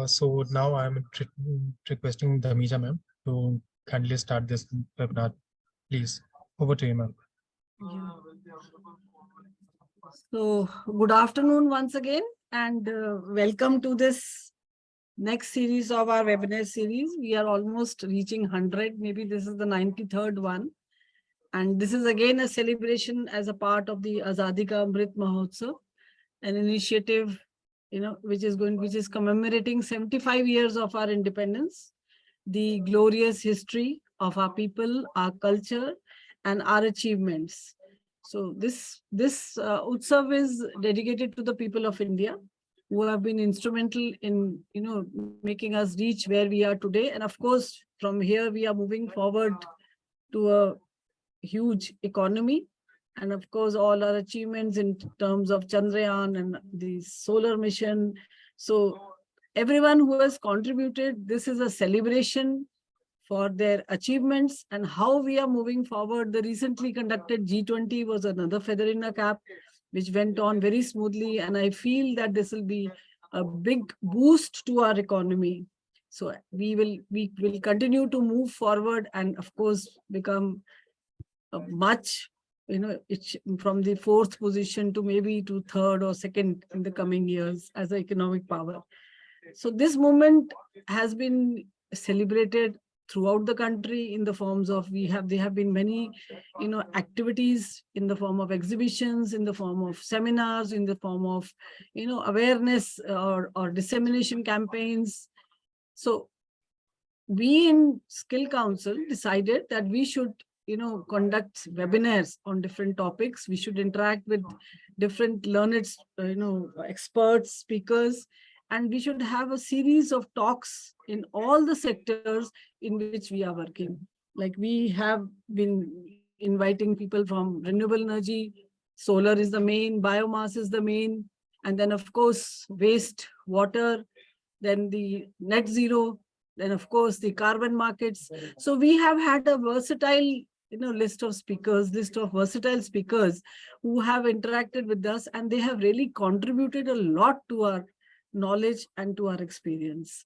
So now I'm requesting Dhamija ma'am to kindly start this webinar. Please, over to you, ma'am. So, good afternoon once again, and welcome to this next series of our webinar series. We are almost reaching 100. Maybe this is the 93rd one. And this is again a celebration as a part of the Azadi ka Amrit Mahotsav, an initiative, which is commemorating 75 years of our independence, the glorious history of our people, our culture, and our achievements. So this Utsav is dedicated to the people of India, who have been instrumental in making us reach where we are today. And of course, from here we are moving forward to a huge economy. And of course, all our achievements in terms of Chandrayaan and the solar mission. So everyone who has contributed, this is a celebration for their achievements and how we are moving forward. The recently conducted G20 was another feather in a cap, which went on very smoothly. And I feel that this will be a big boost to our economy. So we will continue to move forward and of course become much, from the 4th position to maybe to 3rd or 2nd in the coming years as an economic power. So this movement has been celebrated throughout the country in the forms of, there have been many, activities in the form of exhibitions, in the form of seminars, in the form of, awareness or dissemination campaigns. So we in Skill Council decided that we should conduct webinars on different topics. We should interact with different learned, experts, speakers, and we should have a series of talks in all the sectors in which we are working. Like we have been inviting people from renewable energy, solar is the main, biomass is the main, and then of course, waste, water, then the net zero, then of course the carbon markets. So we have had a versatile list of versatile speakers who have interacted with us, and they have really contributed a lot to our knowledge and to our experience.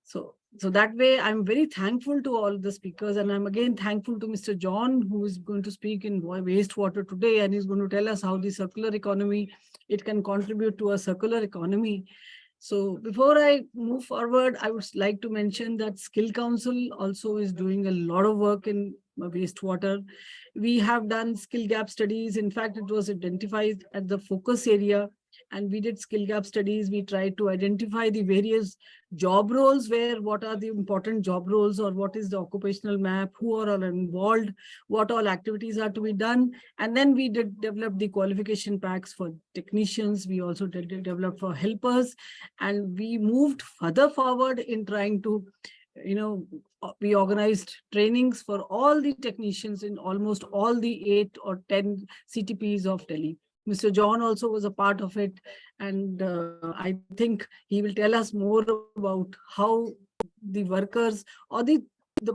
So that way, I'm very thankful to all the speakers, and I'm again thankful to Mr. John, who is going to speak in wastewater today, and he's going to tell us how the circular economy, it can contribute to a circular economy. So before I move forward, I would like to mention that Skill Council also is doing a lot of work in wastewater. We have done skill gap studies. In fact, it was identified at the focus area, and we did skill gap studies. We tried to identify the various job roles, what are the important job roles, or what is the occupational map, who are all involved, what all activities are to be done. And then we did develop the qualification packs for technicians. We also did develop for helpers, and we moved further forward in trying to, we organized trainings for all the technicians in almost all the 8 or 10 CTPs of Delhi. Mr. John also was a part of it, and I think he will tell us more about how the workers or the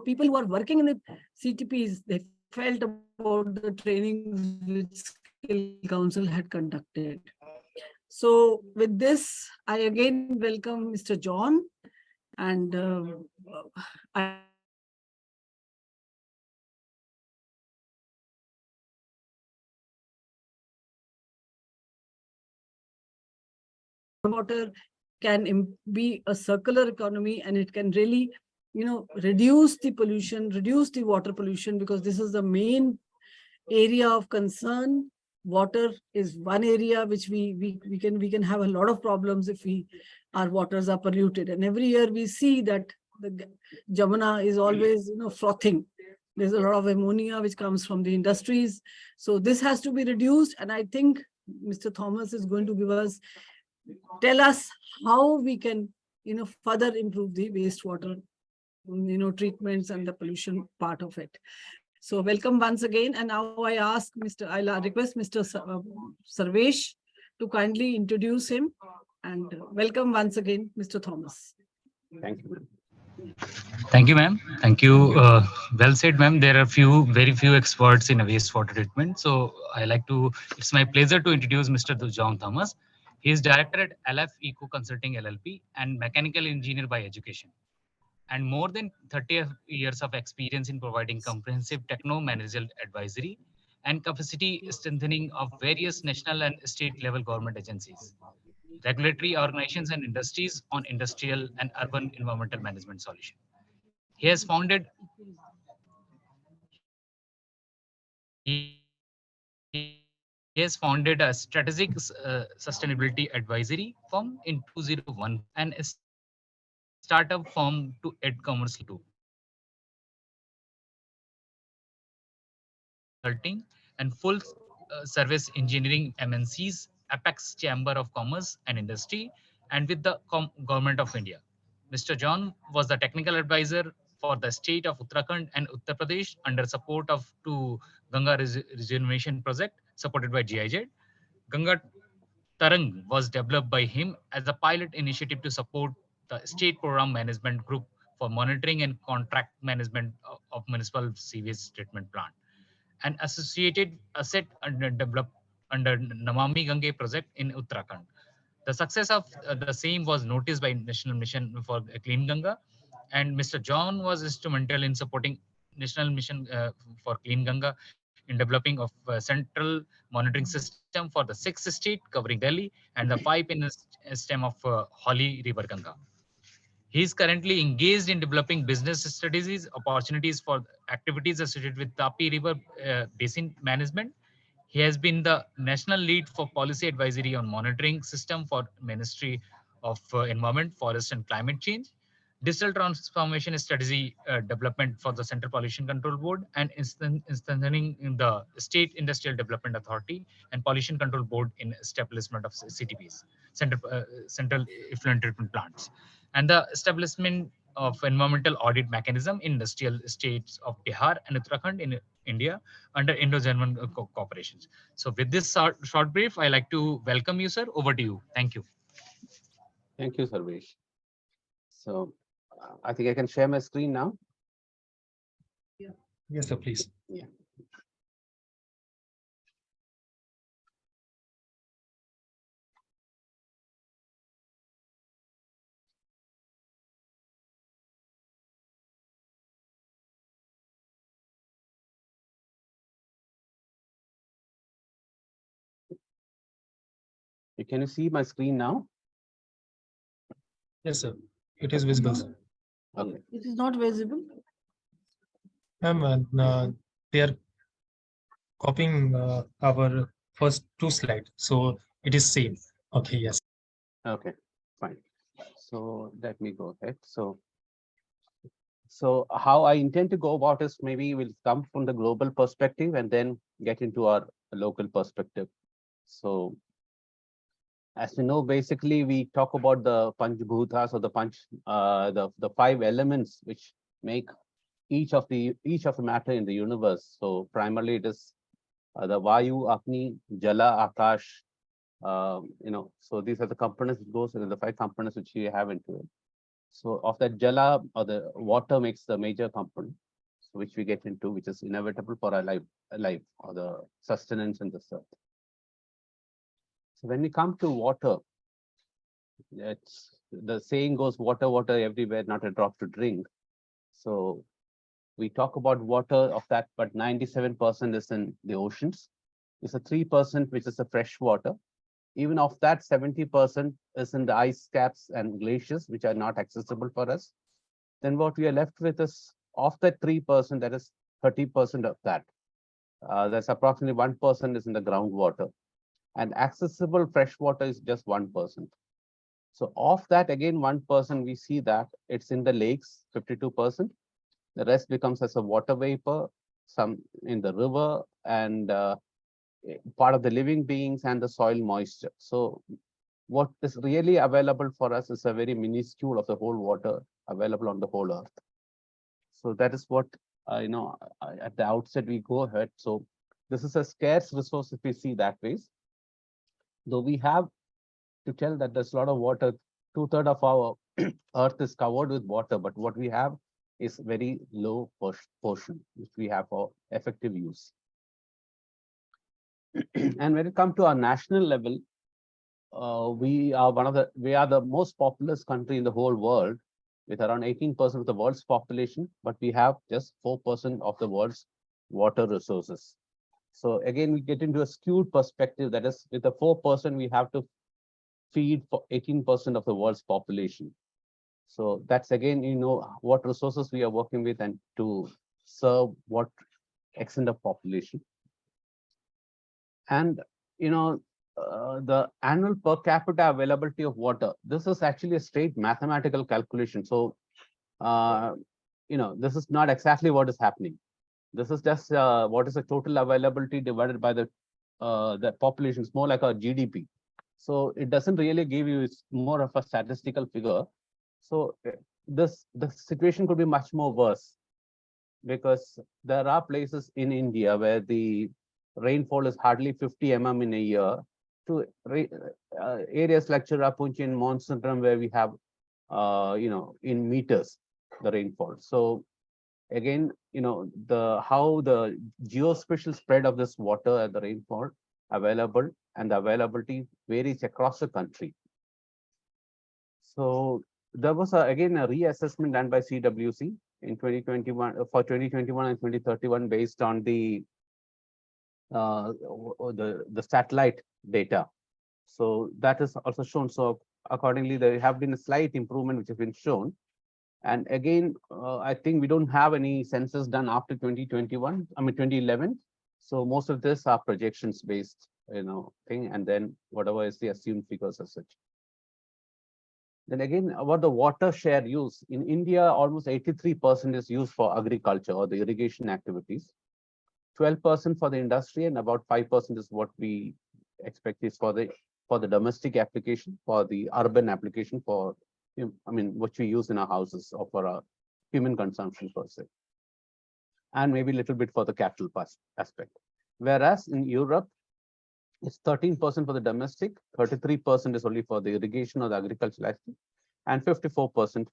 people who are working in the CTPs, they felt about the trainings which Skill Council had conducted. So with this, I again welcome Mr. John, and water can be a circular economy, and it can really, reduce the pollution, reduce the water pollution, because this is the main area of concern. Water is one area which we can have a lot of problems if our waters are polluted. And every year we see that the Jamuna is always, frothing. There's a lot of ammonia which comes from the industries. So this has to be reduced. And I think Mr. Thomas is going to tell us how we can, further improve the wastewater, treatments and the pollution part of it. So welcome once again. And now I'll request Mr. Sarvesh to kindly introduce him. And welcome once again, Mr. Thomas. Thank you. Thank you, ma'am. Thank you. Well said, ma'am. There are very few experts in wastewater treatment. So it's my pleasure to introduce Mr. John Thomas. He is director at Alef Eco Consulting LLP and mechanical engineer by education, and more than 30 years of experience in providing comprehensive techno-managerial advisory and capacity strengthening of various national and state level government agencies, regulatory organizations and industries on industrial and urban environmental management solution. He has founded He has founded a strategic sustainability advisory firm in 2015 and a startup firm to add commerce consulting and full service engineering MNCs, Apex Chamber of Commerce and Industry, and with the Government of India. Mr. John was the technical advisor for the state of Uttarakhand and Uttar Pradesh under support of two Ganga Rejuvenation Project supported by GIZ. Ganga Tarang was developed by him as a pilot initiative to support the State Program Management Group for monitoring and contract management of municipal sewage treatment plant. An associated asset under developed under Namami Gange project in Uttarakhand. The success of the same was noticed by National Mission for Clean Ganga, and Mr. John was instrumental in supporting National Mission for Clean Ganga in developing of central monitoring system for the 6th state covering Delhi and the 5 in stem of Holly River Ganga. He is currently engaged in developing business strategies, opportunities for activities associated with Tapi River Basin Management. He has been the national lead for policy advisory on monitoring system for Ministry of Environment, Forest and Climate Change, digital transformation strategy development for the Central Pollution Control Board, and strengthening in the State Industrial Development Authority and Pollution Control Board in establishment of CTPs, Central Effluent Treatment Plants, and the establishment of environmental audit mechanism in industrial states of Bihar and Uttarakhand in India under Indo-German cooperations. So with this short brief, I like to welcome you, sir. Over to you. Thank you. Thank you, Sarvesh. So I think I can share my screen now. Yes, sir, please. Yeah. Can you see my screen now? Yes, sir. It is visible, sir. Okay. It is not visible. Ma'am, they are copying our first two slides, so it is same. Okay, yes. Okay, fine. So let me go ahead. So how I intend to go about is maybe we'll come from the global perspective and then get into our local perspective. So as you know, basically we talk about the Panchbhutas or the 5 elements which make each of the matter in the universe. So primarily it is the Vayu, Agni, Jala, Akash. So these are the components. Those are the 5 components which we have into it. So of that, Jala or the water makes the major component, which we get into, which is inevitable for our life or the sustenance in this earth. So when we come to water, it's the saying goes, water, water everywhere, not a drop to drink. So we talk about water of that, but 97% is in the oceans. It's a 3% which is the fresh water. Even of that, 70% is in the ice caps and glaciers, which are not accessible for us. Then what we are left with is of that 3%, that is 30% of that. There's approximately 1% is in the groundwater, and accessible fresh water is just 1%. So of that, again, 1%, we see that it's in the lakes, 52%. The rest becomes as a water vapor, some in the river, and part of the living beings and the soil moisture. So what is really available for us is a very minuscule of the whole water available on the whole earth. So that is what, at the outset we go ahead. So this is a scarce resource if we see that way. Though we have to tell that there's a lot of water, 2/3 of our earth is covered with water, but what we have is very low portion, which we have for effective use. And when it comes to our national level, we are the most populous country in the whole world with around 18% of the world's population, but we have just 4% of the world's water resources. So again, we get into a skewed perspective. That is, with the 4%, we have to feed for 18% of the world's population. So that's again, what resources we are working with and to serve what extent of population. And, the annual per capita availability of water, this is actually a straight mathematical calculation. So, this is not exactly what is happening. This is just what is the total availability divided by the population. It's more like a GDP. So it doesn't really give you, it's more of a statistical figure. So the situation could be much more worse, because there are places in India where the rainfall is hardly 50 mm in a year, to areas like Cherrapunchi and Monsoon where we have, in meters, the rainfall. So again, how the geospatial spread of this water and the rainfall available and the availability varies across the country. So there was again a reassessment done by CWC in 2021 for 2021 and 2031 based on the satellite data. So that is also shown. So accordingly, there have been a slight improvement which has been shown. And again, I think we don't have any census done after 2021, 2011. So most of this are projections based, thing, and then whatever is the assumed figures as such. Then again, about the water share use in India, almost 83% is used for agriculture or the irrigation activities, 12% for the industry, and about 5% is what we expect is for the domestic application, for the urban application, for which we use in our houses or for our human consumption per se, and maybe a little bit for the capital aspect. Whereas in Europe, it's 13% for the domestic, 33% is only for the irrigation or the agricultural activity, and 54%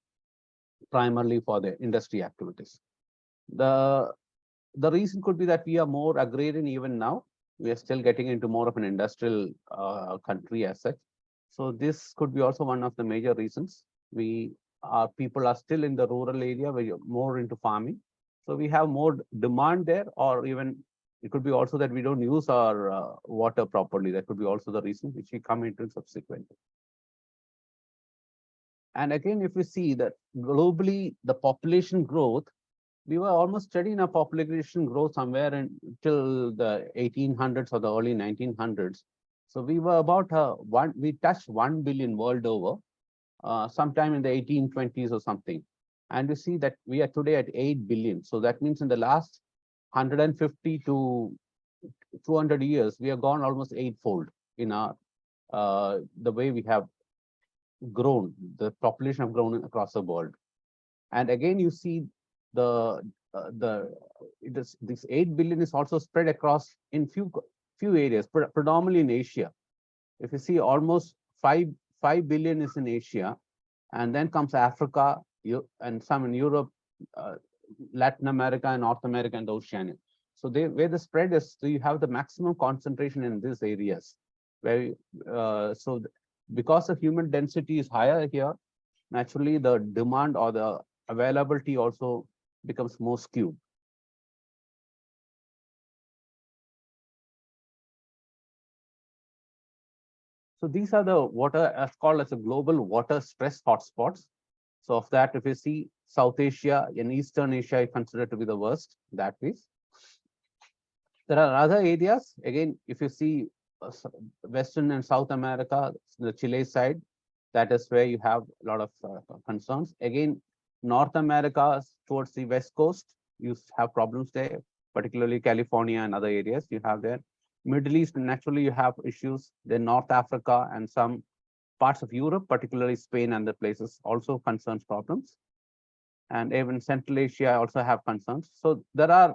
primarily for the industry activities. The reason could be that we are more agrarian even now. We are still getting into more of an industrial country as such. So this could be also one of the major reasons. People are still in the rural area where you're more into farming. So we have more demand there, or even it could be also that we don't use our water properly. That could be also the reason, which we come into subsequently. And again, if we see that globally, the population growth, we were almost steady in our population growth somewhere until the 1800s or the early 1900s. So we were about we touched 1 billion world over, sometime in the 1820s or something. And we see that we are today at 8 billion. So that means in the last 150 to 200 years, we have gone almost eightfold in our the way we have grown, the population have grown across the world. And again, you see this 8 billion is also spread across in few areas, predominantly in Asia. If you see, almost 5 billion is in Asia, and then comes Africa, and some in Europe, Latin America, and North America, and Oceania. So where the spread is, so you have the maximum concentration in these areas. Where because the human density is higher here, naturally the demand or the availability also becomes more skewed. So these are the water as called as a global water stress hotspots. So of that, if you see South Asia and Eastern Asia, is considered to be the worst that ways. There are other areas. Again, if you see Western and South America, the Chile side, that is where you have a lot of concerns. Again, North America towards the West Coast, you have problems there, particularly California and other areas you have there. Middle East, naturally, you have issues. Then North Africa and some parts of Europe, particularly Spain and other places, also concerns problems. And even Central Asia also have concerns. So there are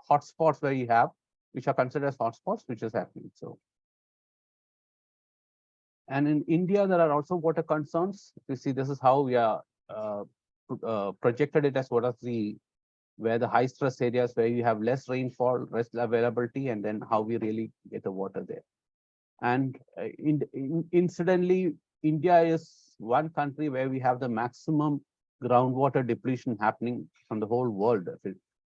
hotspots where you have, which are considered as hotspots, which is happening. So, and in India, there are also water concerns. You see, this is how we are projected it as where the high stress areas where you have less rainfall, less availability, and then how we really get the water there. And incidentally, India is one country where we have the maximum groundwater depletion happening from the whole world.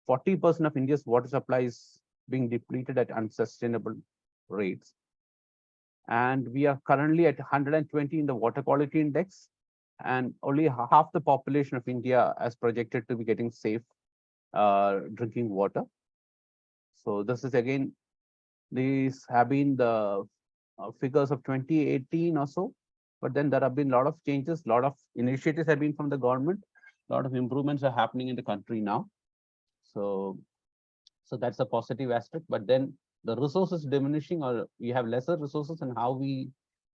40% of India's water supply is being depleted at unsustainable rates. And we are currently at 120 in the water quality index, and only half the population of India is projected to be getting safe drinking water. So this is again, these have been the figures of 2018 or so, but then there have been a lot of changes, a lot of initiatives have been from the government, a lot of improvements are happening in the country now. So that's a positive aspect, but then the resources diminishing, or we have lesser resources, and how we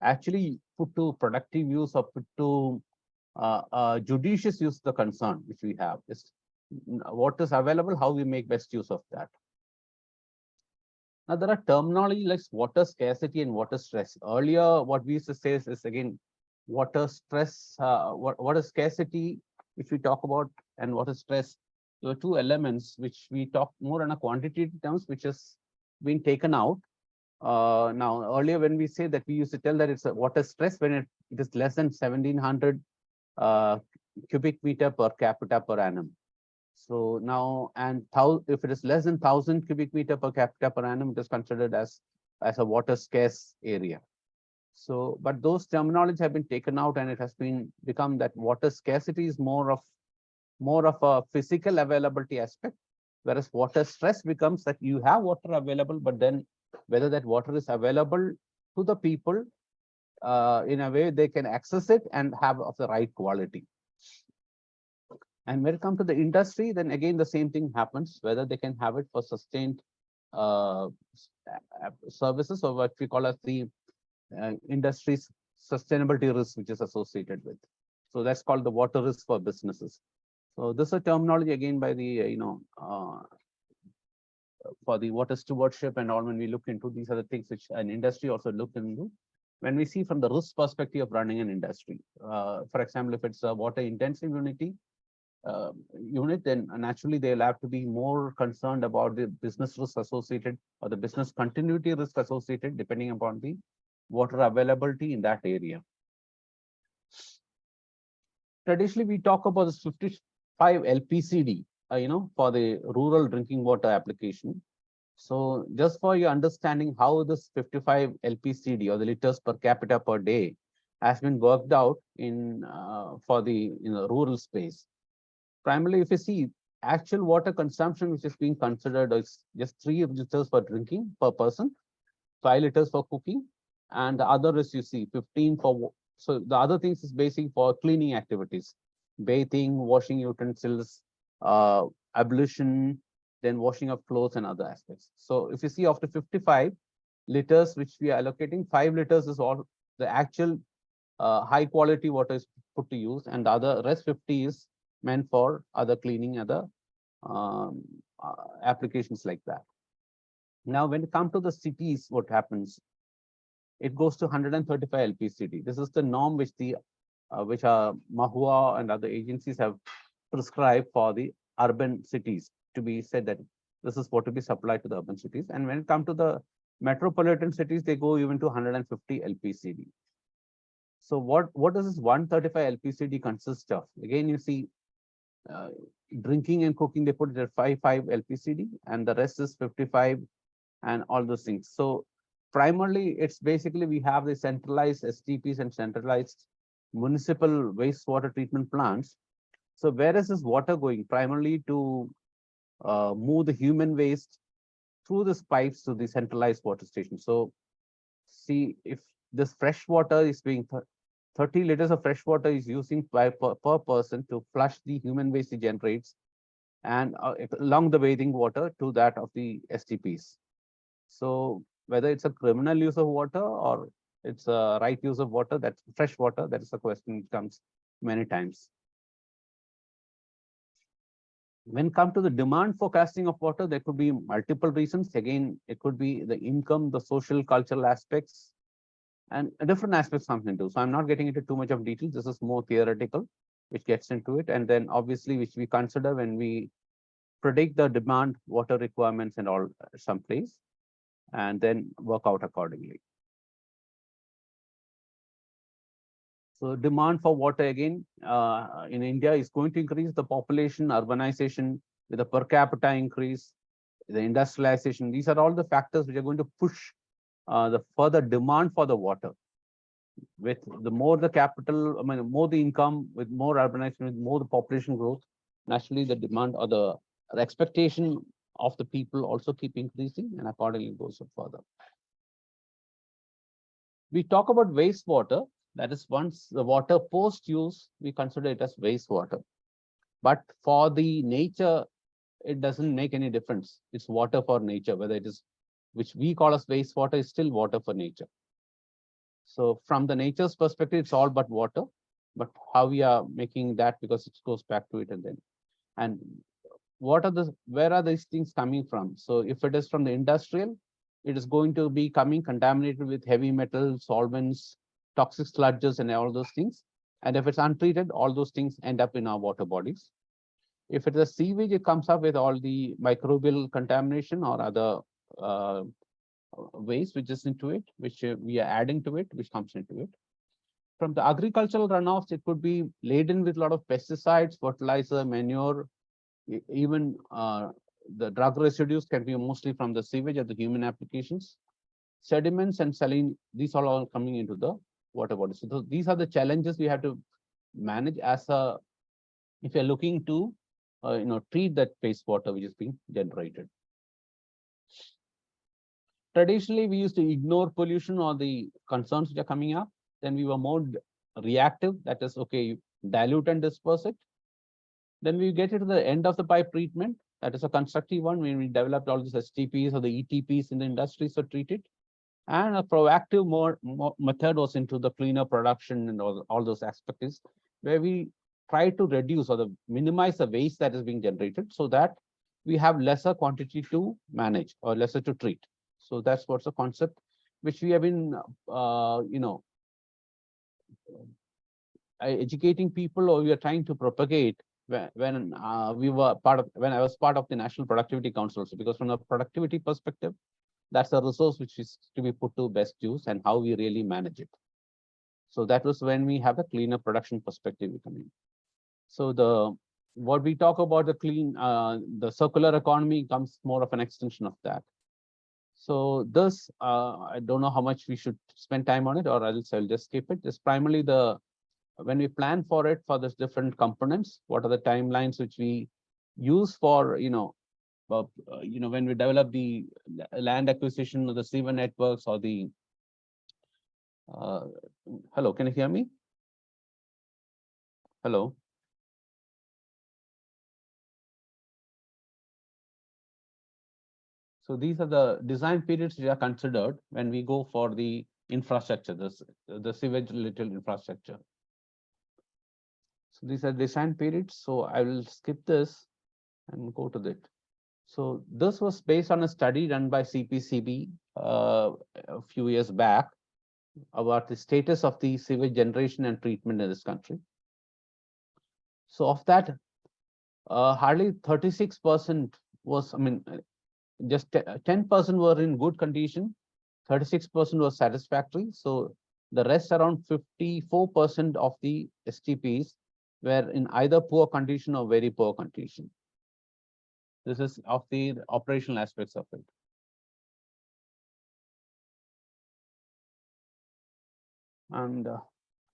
actually put to productive use or put to judicious use the concern which we have is what is available, how we make best use of that. Now, there are terminology like water scarcity and water stress. Earlier, what we used to say is again, water stress, what is scarcity, which we talk about, and what is stress. There are two elements which we talk more in a quantitative terms, which has been taken out. Now, earlier when we say that, we used to tell that it's a water stress when it is less than 1700 cubic meter per capita per annum. So now, and if it is less than 1000 cubic meter per capita per annum, it is considered as a water scarce area. So, but those terminologies have been taken out, and it has been become that water scarcity is more of a physical availability aspect, whereas water stress becomes that you have water available, but then whether that water is available to the people in a way they can access it and have of the right quality. And when it comes to the industry, then again, the same thing happens, whether they can have it for sustained services, or what we call as the industry's sustainability risk, which is associated with. So that's called the water risk for businesses. So this is a terminology again by the, for the water stewardship and all. When we look into these are the things which an industry also look into. When we see from the risk perspective of running an industry, for example, if it's a water intensive unit, then naturally they'll have to be more concerned about the business risk associated, or the business continuity risk associated, depending upon the water availability in that area. Traditionally, we talk about this 55 LPCD, for the rural drinking water application. So just for your understanding how this 55 LPCD, or the liters per capita per day, has been worked out in for the rural space. Primarily, if you see actual water consumption, which is being considered is just 3 liters for drinking per person, 5 liters for cooking, and the other is, you see, 15 for. So the other things is basic for cleaning activities, bathing, washing utensils, ablution, then washing of clothes and other aspects. So if you see after 55 liters, which we are allocating, 5 liters is all the actual high quality water is put to use, and the other rest 50 is meant for other cleaning, other applications like that. Now, when it comes to the cities, what happens? It goes to 135 LPCD. This is the norm which the which Mahua and other agencies have prescribed for the urban cities, to be said that this is what to be supplied to the urban cities. And when it comes to the metropolitan cities, they go even to 150 LPCD. So what does this 135 LPCD consist of? Again, you see, drinking and cooking, they put it at 55 LPCD, and the rest is 55 and all those things. So primarily, it's basically we have the centralized STPs and centralized municipal wastewater treatment plants. So where is this water going? Primarily to move the human waste through these pipes to the centralized water station. So see, if this fresh water is being 30 liters of fresh water is using per person to flush the human waste it generates, and along the bathing water to that of the STPs. So whether it's a criminal use of water or it's a right use of water, that's fresh water, that is the question which comes many times. When come to the demand forecasting of water, there could be multiple reasons. Again, it could be the income, the social, cultural aspects, and different aspects come into. So I'm not getting into too much of details. This is more theoretical, which gets into it. And then obviously, which we consider when we predict the demand, water requirements and all someplace, and then work out accordingly. So demand for water again in India is going to increase. The population, urbanization, with the per capita increase, the industrialization. These are all the factors which are going to push the further demand for the water. With the more the capital, I mean, more the income, with more urbanization, with more the population growth, naturally the demand or the expectation of the people also keep increasing, and accordingly goes up further. We talk about wastewater. That is, once the water post use, we consider it as wastewater. But for the nature, it doesn't make any difference. It's water for nature, whether it is, which we call as wastewater, is still water for nature. So from the nature's perspective, it's all but water, but how we are making that, because it goes back to it and what are the, where are these things coming from? So if it is from the industrial, it is going to be coming contaminated with heavy metals, solvents, toxic sludges, and all those things. And if it's untreated, all those things end up in our water bodies. If it is sewage, it comes up with all the microbial contamination or other waste which is into it, which we are adding to it, which comes into it. From the agricultural runoffs, it could be laden with a lot of pesticides, fertilizer, manure, even the drug residues can be mostly from the sewage or the human applications. Sediments and saline, these are all coming into the water body. So these are the challenges we have to manage as a, if you're looking to treat that wastewater which is being generated. Traditionally, we used to ignore pollution or the concerns which are coming up. Then we were more reactive. That is, okay, dilute and disperse it. Then we get it to the end of the pipe treatment. That is a constructive one when we developed all these STPs or the ETPs in the industry, so treat it. And a proactive more method was into the cleaner production and all those aspects, where we try to reduce or minimize the waste that is being generated, so that we have lesser quantity to manage or lesser to treat. So that's what's the concept which we have been, educating people, or we are trying to propagate when we were part of, when I was part of the National Productivity Council. So because from a productivity perspective, that's a resource which is to be put to best use and how we really manage it. So that was when we have a cleaner production perspective coming. So what we talk about the clean, the circular economy comes more of an extension of that. So this, I don't know how much we should spend time on it, or else I'll just skip it. It's primarily when we plan for it, for this different components, what are the timelines which we use for, when we develop the land acquisition or the sewer networks or the, hello, can you hear me? Hello. So these are the design periods which are considered when we go for the infrastructure, the sewage related infrastructure. So these are design periods. So I will skip this and go to that. So this was based on a study done by CPCB a few years back about the status of the sewage generation and treatment in this country. So of that, hardly 36% was, just 10% were in good condition, 36% was satisfactory. So the rest, around 54% of the STPs were in either poor condition or very poor condition. This is of the operational aspects of it. And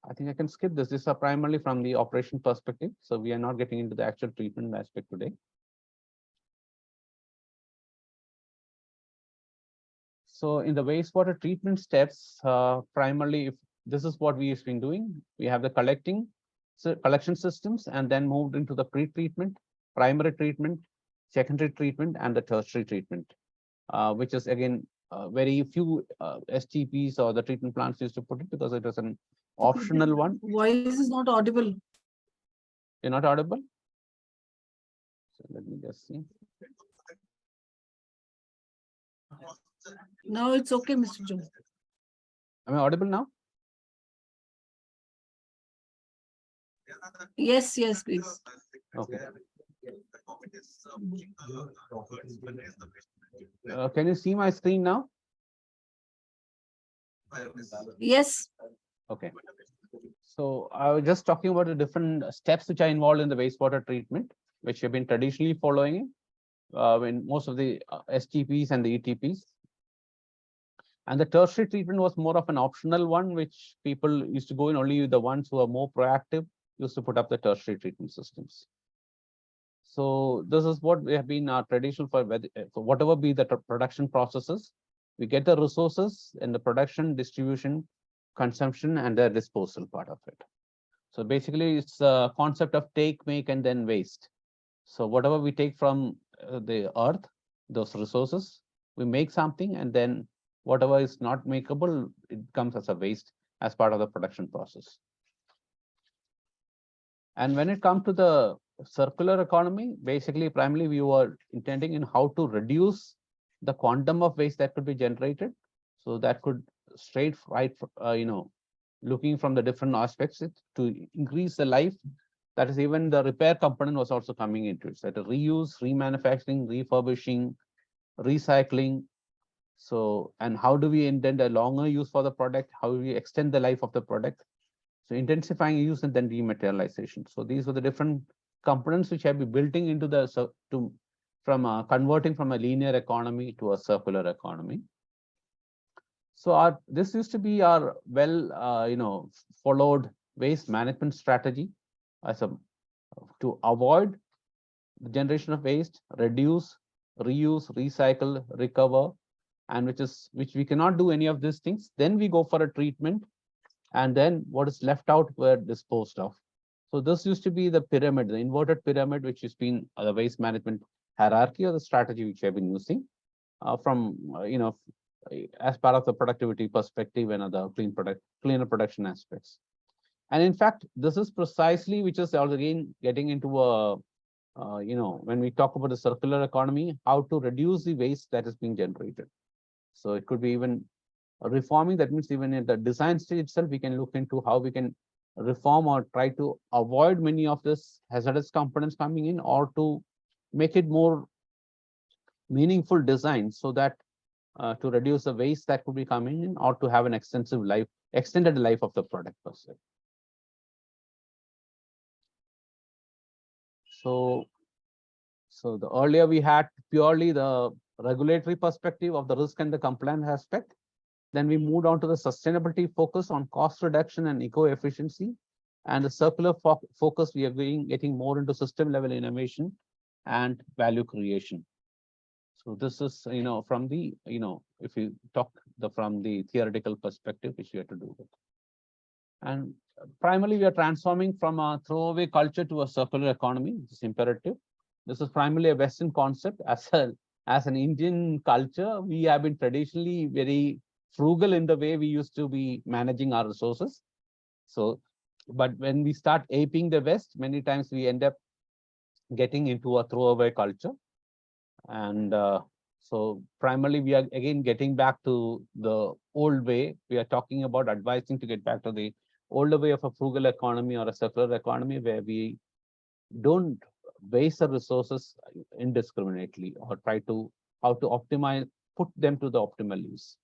I think I can skip this. These are primarily from the operation perspective. So we are not getting into the actual treatment aspect today. So in the wastewater treatment steps, primarily, if this is what we have been doing, we have the collection systems, and then moved into the pre-treatment, primary treatment, secondary treatment, and the tertiary treatment, which is again very few STPs or the treatment plants used to put it, because it was an optional one. Voice is not audible. You're not audible? So let me just see. No, it's okay, Mr. John. Am I audible now? Yes, please. Okay. Can you see my screen now? Yes. Okay. So I was just talking about the different steps which are involved in the wastewater treatment, which have been traditionally following in most of the STPs and the ETPs. And the tertiary treatment was more of an optional one, which people used to go in, only the ones who are more proactive used to put up the tertiary treatment systems. So this is what we have been our tradition for whatever be the production processes. We get the resources in the production, distribution, consumption, and the disposal part of it. So basically, it's a concept of take, make, and then waste. So whatever we take from the earth, those resources, we make something, and then whatever is not makeable, it comes as a waste as part of the production process. And when it comes to the circular economy, basically, primarily we were intending in how to reduce the quantum of waste that could be generated. So that could looking from the different aspects to increase the life. That is, even the repair component was also coming into it. So the reuse, remanufacturing, refurbishing, recycling. So, and how do we intend a longer use for the product? How do we extend the life of the product? So intensifying use and then dematerialization. So these were the different components which have been building into the converting from a linear economy to a circular economy. So this used to be our followed waste management strategy to avoid the generation of waste, reduce, reuse, recycle, recover, and which we cannot do any of these things. Then we go for a treatment, and then what is left out were disposed of. So this used to be the pyramid, the inverted pyramid, which has been the waste management hierarchy or the strategy which I've been using as part of the productivity perspective and other cleaner production aspects. And in fact, this is precisely which is again getting into a when we talk about the circular economy, how to reduce the waste that is being generated. So it could be even reforming. That means even in the design stage itself, we can look into how we can reform or try to avoid many of this hazardous components coming in, or to make it more meaningful design so that to reduce the waste that could be coming in, or to have an extended life of the product per se. So the earlier we had purely the regulatory perspective of the risk and the compliance aspect. Then we moved on to the sustainability focus on cost reduction and eco-efficiency, and the circular focus we are getting more into system level innovation and value creation. So this is from the if you talk from the theoretical perspective which we have to do with. And primarily we are transforming from a throwaway culture to a circular economy. This is imperative. This is primarily a Western concept. As an Indian culture, we have been traditionally very frugal in the way we used to be managing our resources. So, but when we start aping the West, many times we end up getting into a throwaway culture. And so primarily we are again getting back to the old way. We are talking about advising to get back to the older way of a frugal economy or a circular economy, where we don't waste the resources indiscriminately, or try to how to optimize, put them to the optimal use.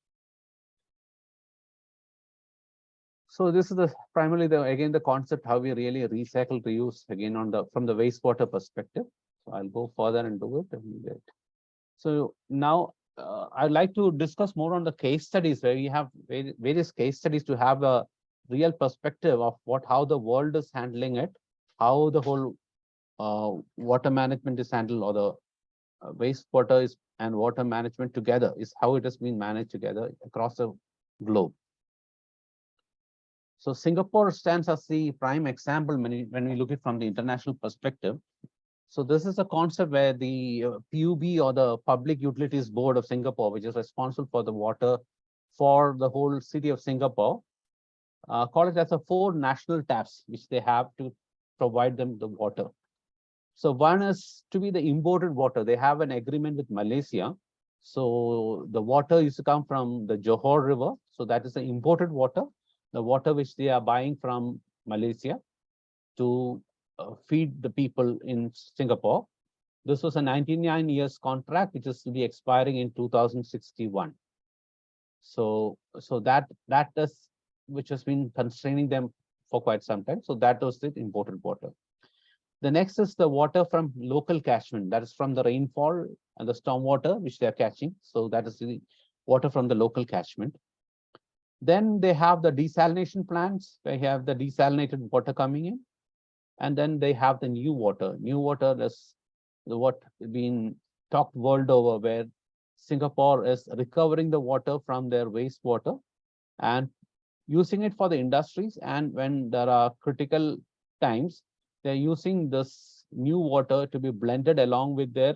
So this is primarily again the concept how we really recycle, reuse again from the wastewater perspective. So I'll go further and do it. So now I'd like to discuss more on the case studies, where we have various case studies to have a real perspective of how the world is handling it, how the whole water management is handled, or the wastewater and water management together is how it has been managed together across the globe. So Singapore stands as the prime example when we look at it from the international perspective. So this is a concept where the PUB, or the Public Utilities Board of Singapore, which is responsible for the water for the whole city of Singapore, call it as 4 national taps, which they have to provide them the water. So one is to be the imported water. They have an agreement with Malaysia. So the water used to come from the Johor River. So that is the imported water, the water which they are buying from Malaysia to feed the people in Singapore. This was a 99 years contract, which is to be expiring in 2061. So that is which has been constraining them for quite some time. So that was the imported water. The next is the water from local catchment, that is from the rainfall and the storm water which they are catching. So that is the water from the local catchment. Then they have the desalination plants. They have the desalinated water coming in. And then they have the new water. New water is what been talked world over, where Singapore is recovering the water from their wastewater and using it for the industries. And when there are critical times, they're using this new water to be blended along with their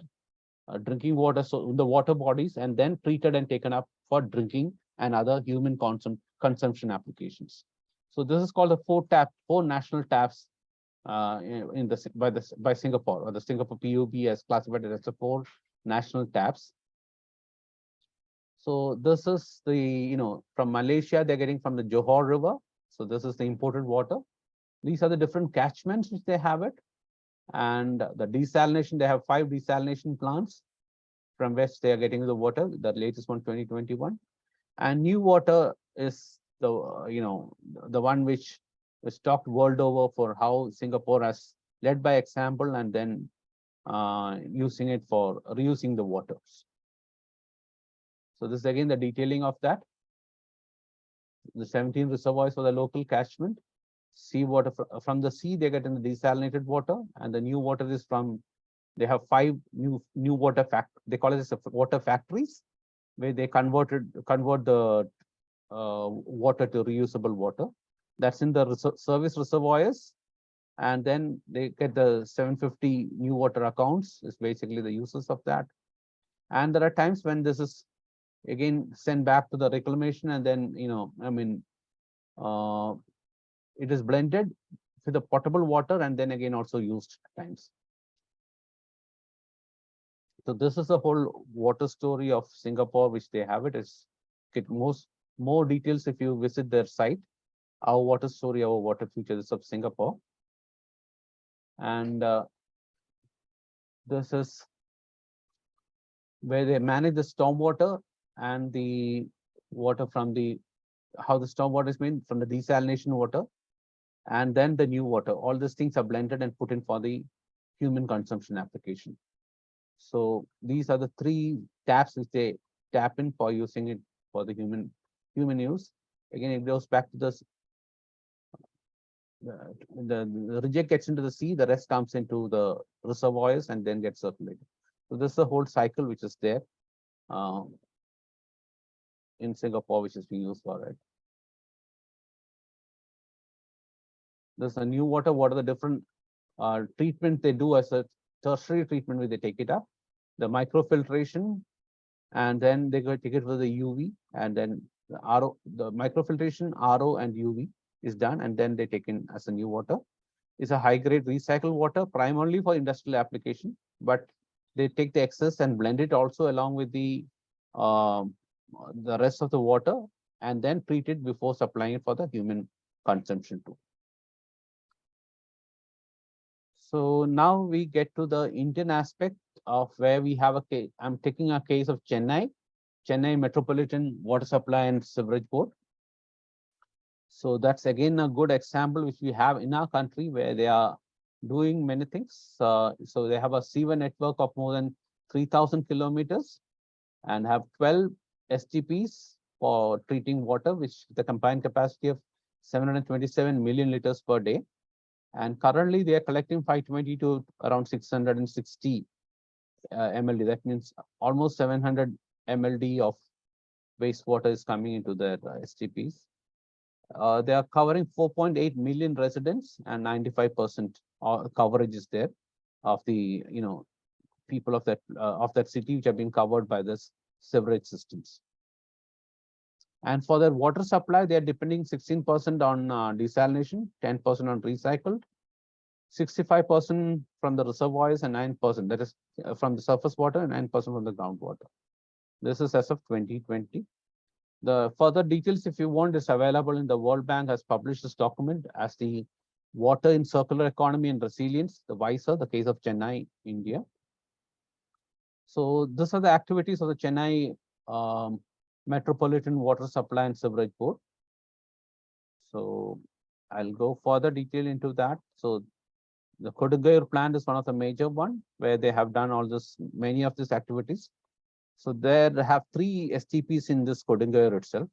drinking water, so the water bodies, and then treated and taken up for drinking and other human consumption applications. So this is called the four national taps by Singapore, or the Singapore PUB has classified it as the 4 national taps. So this is the, from Malaysia, they're getting from the Johor River. So this is the imported water. These are the different catchments which they have it. And the desalination, they have 5 desalination plants from which they are getting the water, the latest one, 2021. And new water is the, the one which was talked world over for how Singapore has led by example and then using it for reusing the waters. So this is again the detailing of that. The 17 reservoirs for the local catchment. Seawater from the sea, they get in the desalinated water, and the new water is from, they have 5 new water they call it as water factories, where they convert the water to reusable water. That's in the service reservoirs. And then they get the 750 new water accounts, is basically the uses of that. And there are times when this is again sent back to the reclamation, and then, it is blended with the potable water and then again also used at times. So this is the whole water story of Singapore, which they have it. Is get more details if you visit their site, our water story, our water futures of Singapore. And this is where they manage the stormwater and the water from how the stormwater is made from the desalination water, and then the new water. All these things are blended and put in for the human consumption application. So these are the 3 taps which they tap in for using it for the human use. Again, it goes back to this. The reject gets into the sea, the rest comes into the reservoirs and then gets circulated. So this is the whole cycle which is there in Singapore, which is being used for it. There's a new water. What are the different treatment they do as a tertiary treatment where they take it up? The microfiltration, and then they go take it for the UV, and then the RO, the microfiltration, RO, and UV is done, and then they take in as a new water. It's a high-grade recycled water, primarily for industrial application, but they take the excess and blend it also along with the rest of the water, and then treat it before supplying it for the human consumption too. So now we get to the Indian aspect of where we have a case. I'm taking a case of Chennai Metropolitan Water Supply and Sewerage Board. So that's again a good example which we have in our country, where they are doing many things. So they have a sewer network of more than 3,000 kilometers and have 12 STPs for treating water, which the combined capacity of 727 million liters per day. And currently they are collecting 520 to around 660 MLD. That means almost 700 MLD of wastewater is coming into their STPs. They are covering 4.8 million residents, and 95% coverage is there of the people of that city which have been covered by this sewerage systems. And for their water supply, they are depending 16% on desalination, 10% on recycled, 65% from the reservoirs, and 9%, that is from the surface water, and 9% from the groundwater. This is as of 2020. The further details, if you want, is available in the World Bank has published this document as the Water in Circular Economy and Resilience, the WISER, the case of Chennai, India. So these are the activities of the Chennai Metropolitan Water Supply and Sewerage Board. So I'll go further detail into that. So the Kodungayur plant is one of the major one where they have done all this, many of these activities. So there have 3 STPs in this Kodungayur itself.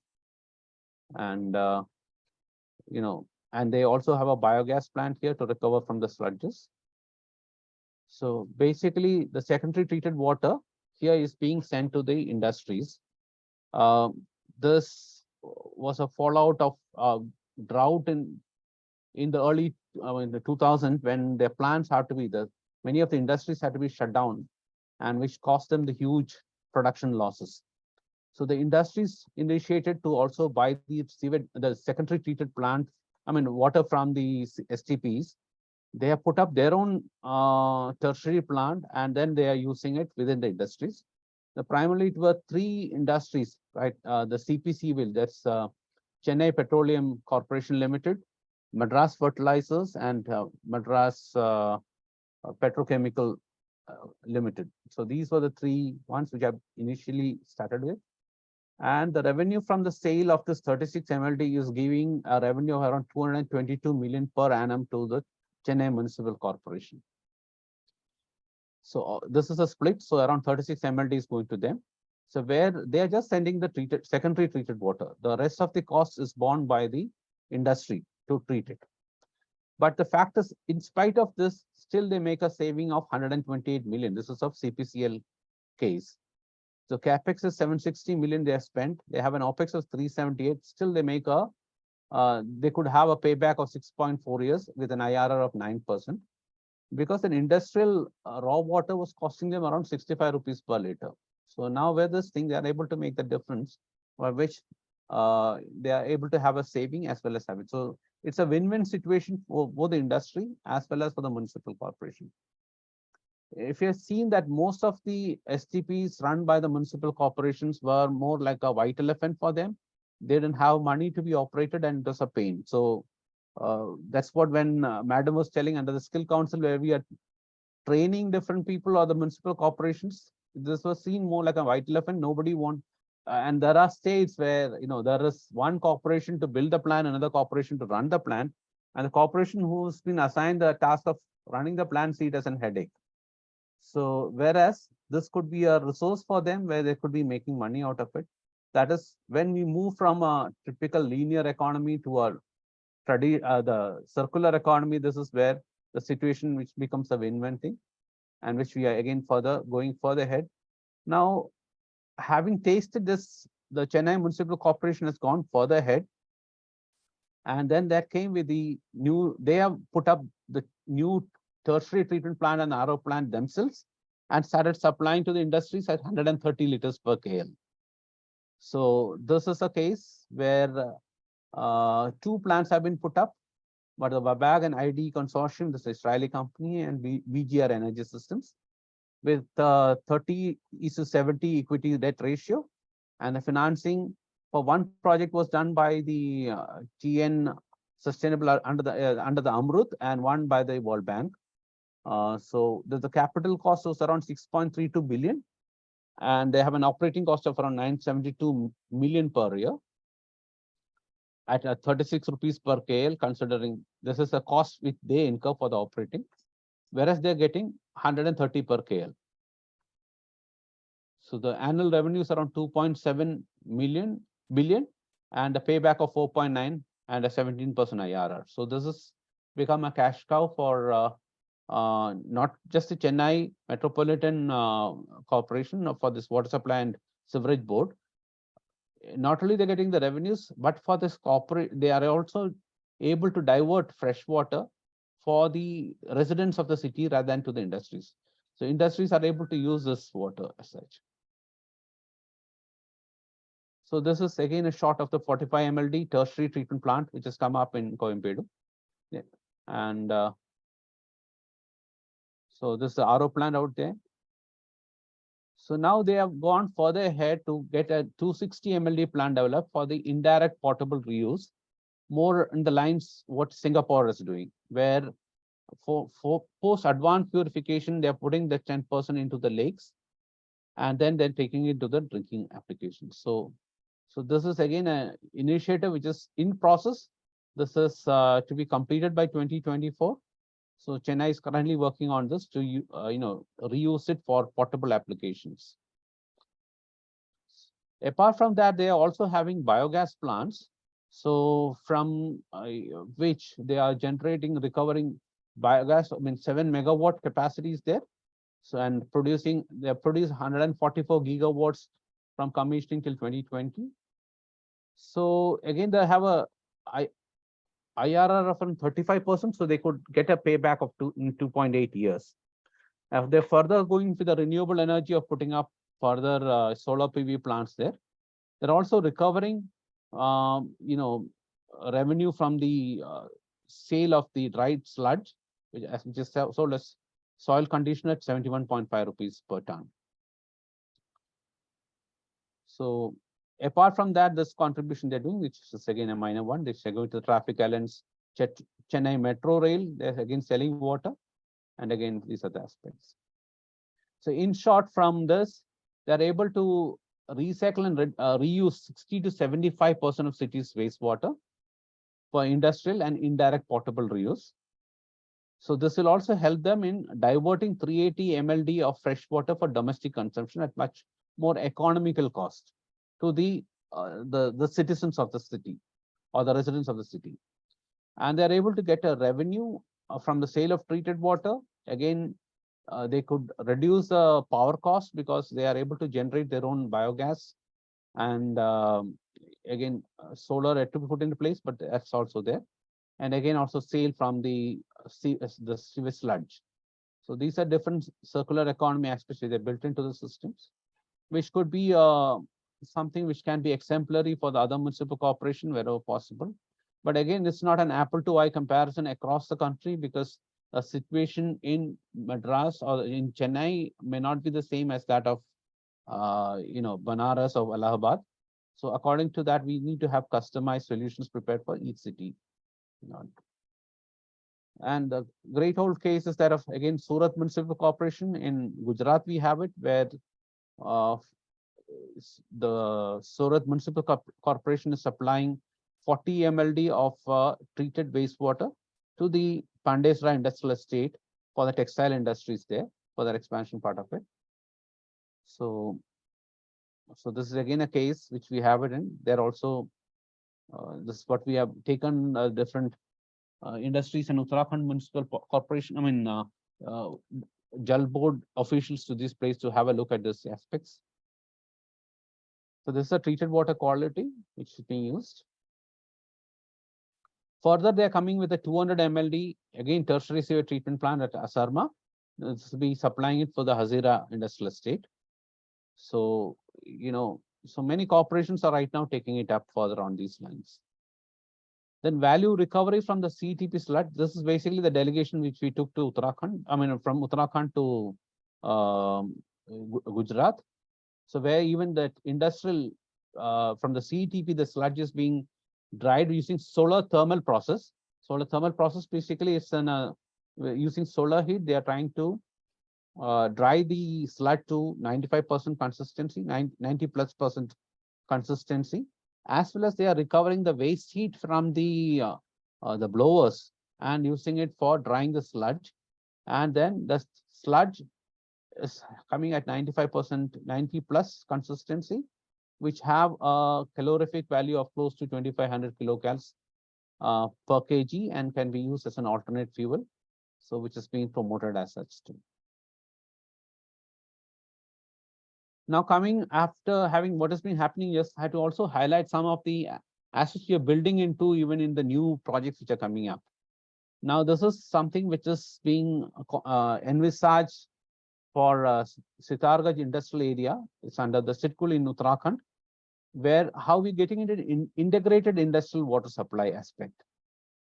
And, and they also have a biogas plant here to recover from the sludges. So basically the secondary treated water here is being sent to the industries. This was a fallout of drought in the early in the 2000 when their plants had to be many of the industries had to be shut down, and which cost them the huge production losses. So the industries initiated to also buy the secondary treated plant, water from the STPs. They have put up their own tertiary plant, and then they are using it within the industries. Primarily it were 3 industries, right? The CPC will, that's Chennai Petroleum Corporation Limited, Madras Fertilizers, and Madras Petrochemical Limited. So these were the 3 ones which I initially started with. And the revenue from the sale of this 36 MLD is giving a revenue of around 222 million per annum to the Chennai Municipal Corporation. So this is a split. So around 36 MLD is going to them. So where they are just sending the secondary treated water. The rest of the cost is borne by the industry to treat it. But the fact is, in spite of this, still they make a saving of 128 million. This is of CPCL case. So capex is 760 million they have spent. They have an OPEX of 378. Still they make they could have a payback of 6.4 years with an IRR of 9%. Because an industrial raw water was costing them around 65 rupees per liter. So now where this thing, they are able to make the difference, by which they are able to have a saving as well as have it. So it's a win-win situation for both the industry as well as for the municipal corporation. If you have seen that most of the STPs run by the municipal corporations were more like a white elephant for them, they didn't have money to be operated and it was a pain. So that's what when Madam was telling under the skill council where we are training different people or the municipal corporations, this was seen more like a white elephant. Nobody want, and there are states where there is one corporation to build the plan, another corporation to run the plan, and the corporation who's been assigned the task of running the plan see it as a headache. So whereas this could be a resource for them where they could be making money out of it. That is when we move from a typical linear economy to a the circular economy. This is where the situation which becomes a win-win thing, and which we are again going further ahead. Now, having tasted this, the Chennai Municipal Corporation has gone further ahead. And then that came with the new, they have put up the new tertiary treatment plant and RO plant themselves and started supplying to the industries at 130 liters per KL. So this is a case where 2 plants have been put up, but the Wabag and ID consortium, this Israeli company, and VGR Energy Systems, with 30:70 equity debt ratio, and the financing for one project was done by the TN Sustainable under the Amrit, and one by the World Bank. So the capital cost was around 6.32 billion, and they have an operating cost of around 972 million per year at 36 rupees per KL, considering this is a cost which they incur for the operating, whereas they're getting 130 per KL. So the annual revenue is around 2.7 billion and a payback of 4.9 and a 17% IRR. So this has become a cash cow for not just the Chennai Metropolitan Corporation for this water supply and sewerage board. Not only they're getting the revenues, but for this corporate, they are also able to divert fresh water for the residents of the city rather than to the industries. So industries are able to use this water as such. So this is again a shot of the 45 MLD tertiary treatment plant, which has come up in Coimbatore. Yeah. And so this is the RO plant out there. So now they have gone further ahead to get a 260 MLD plant developed for the indirect potable reuse, more in the lines what Singapore is doing, where for post advanced purification, they're putting the 10% into the lakes, and then they're taking it to the drinking applications. So this is again an initiative which is in process, This is to be completed by 2024. So Chennai is currently working on this to reuse it for portable applications. Apart from that, they are also having biogas plants. So from which they are generating, recovering biogas. I mean, 7 megawatt capacity is there. So and they produce 144 gigawatts from commissioning till 2020. So again, they have a IRR of around 35%, so they could get a payback of 2.8 years. If they're further going with the renewable energy of putting up further solar PV plants there, they're also recovering, revenue from the sale of the dried sludge, which is sold as soil conditioner at 71.5 rupees per ton. So apart from that, this contribution they're doing, which is again a minor one, they're going to the traffic islands, Chennai Metro Rail, they're again selling water, and again these are the aspects. So in short, from this, they're able to recycle and reuse 60 to 75% of cities' wastewater for industrial and indirect potable reuse. So this will also help them in diverting 380 MLD of fresh water for domestic consumption at much more economical cost to the citizens of the city or the residents of the city. And they're able to get a revenue from the sale of treated water. Again, they could reduce the power cost because they are able to generate their own biogas. And again, solar had to be put into place, but that's also there. And again, also sale from the sewage sludge. So these are different circular economy aspects they're built into the systems, which could be something which can be exemplary for the other municipal corporation wherever possible. But again, it's not an apple to eye comparison across the country, because a situation in Madras or in Chennai may not be the same as that of Banaras or Allahabad. So according to that, we need to have customized solutions prepared for each city. And the great old case is that of, again, Surat Municipal Corporation in Gujarat. We have it where the Surat Municipal Corporation is supplying 40 MLD of treated wastewater to the Pandesra Industrial Estate for the textile industries there, for their expansion part of it. So this is again a case which we have it in. They're also, this is what we have taken different industries and Uttarakhand Municipal Corporation, Jal Board officials to this place to have a look at these aspects. So this is a treated water quality which is being used. Further, they are coming with a 200 MLD, again, tertiary sewage treatment plant at Asarma. This will be supplying it for the Hazira Industrial Estate. So, so many corporations are right now taking it up further on these lines. Then value recovery from the CTP sludge. This is basically the delegation which we took to Uttarakhand, from Uttarakhand to Gujarat. So where even that industrial, from the CTP, the sludge is being dried using solar thermal process. Solar thermal process basically is using solar heat. They are trying to dry the sludge to 95% consistency, 90+% consistency, as well as they are recovering the waste heat from the blowers and using it for drying the sludge. And then the sludge is coming at 95%, 90+ consistency, which have a calorific value of close to 2500 kilocalories per kg and can be used as an alternate fuel. So which is being promoted as such too. Now coming after having what has been happening, yes, I had to also highlight some of the assets you're building into even in the new projects which are coming up. Now this is something which is being envisaged for Sitarganj industrial area. It's under the Sitkul in Uttarakhand, where how we're getting into an integrated industrial water supply aspect.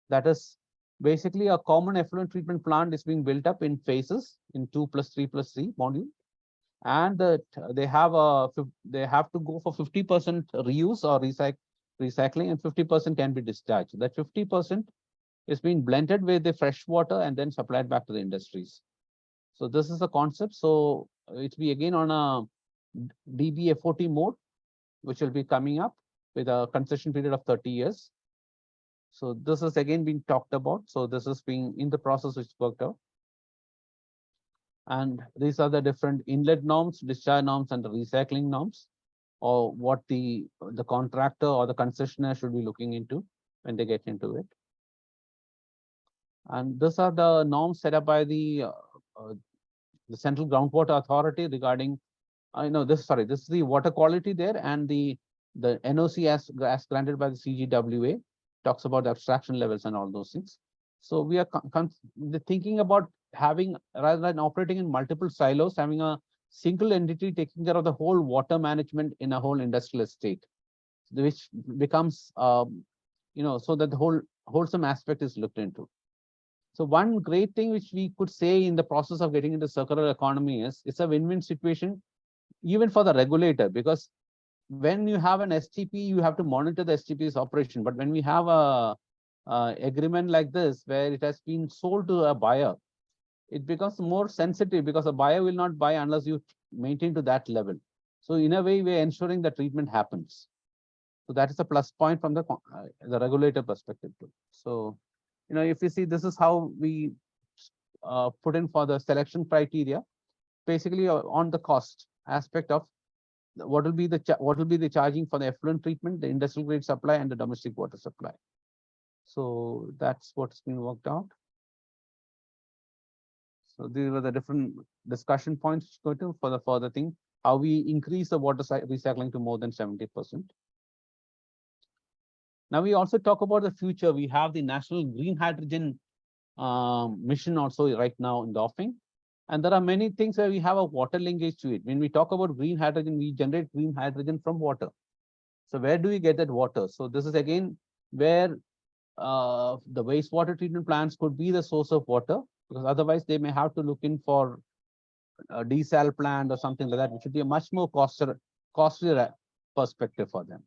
That is basically a common effluent treatment plant is being built up in phases in 2+3+3 module. And they have to go for 50% reuse or recycling, and 50% can be discharged. That 50% is being blended with the fresh water and then supplied back to the industries. So this is the concept. So it will be again on a DBFOT mode, which will be coming up with a concession period of 30 years. So this is again being talked about. So this is being in the process which worked out. And these are the different inlet norms, discharge norms, and the recycling norms, or what the contractor or the concessionaire should be looking into when they get into it. And these are the norms set up by the Central Groundwater Authority regarding, this is the water quality there, and the NOC as granted by the CGWA talks about the abstraction levels and all those things. So we are thinking about having, rather than operating in multiple silos, having a single entity taking care of the whole water management in a whole industrial estate, which becomes, so that the whole wholesome aspect is looked into. So one great thing which we could say in the process of getting into circular economy is it's a win-win situation, even for the regulator, because when you have an STP, you have to monitor the STP's operation. But when we have a agreement like this, where it has been sold to a buyer, it becomes more sensitive, because a buyer will not buy unless you maintain to that level. So in a way, we're ensuring the treatment happens. So that is a plus point from the regulator perspective too. So, if you see, this is how we put in for the selection criteria, basically on the cost aspect of what will be the charging for the effluent treatment, the industrial grade supply, and the domestic water supply. So that's what's been worked out. So these were the different discussion points go to for the further thing, how we increase the water recycling to more than 70%. Now we also talk about the future. We have the National Green Hydrogen mission also right now in the offing. And there are many things where we have a water linkage to it. When we talk about green hydrogen, we generate green hydrogen from water. So where do we get that water? So this is again where the wastewater treatment plants could be the source of water, because otherwise they may have to look in for a desal plant or something like that, which would be a much more costly perspective for them.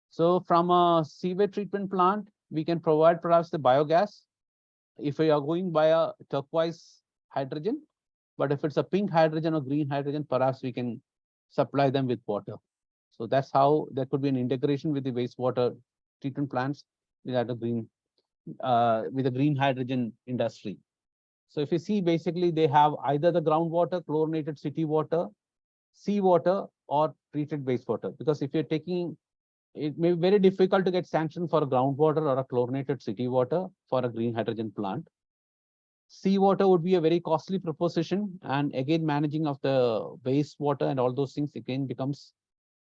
So from a sewage treatment plant, we can provide perhaps the biogas if we are going by a turquoise hydrogen. But if it's a pink hydrogen or green hydrogen, perhaps we can supply them with water. So that's how there could be an integration with the wastewater treatment plants with a green hydrogen industry. So if you see, basically they have either the groundwater, chlorinated city water, seawater, or treated wastewater. Because if you're taking, it may be very difficult to get sanctioned for a groundwater or a chlorinated city water for a green hydrogen plant. Seawater would be a very costly proposition, and again, managing of the wastewater and all those things again becomes,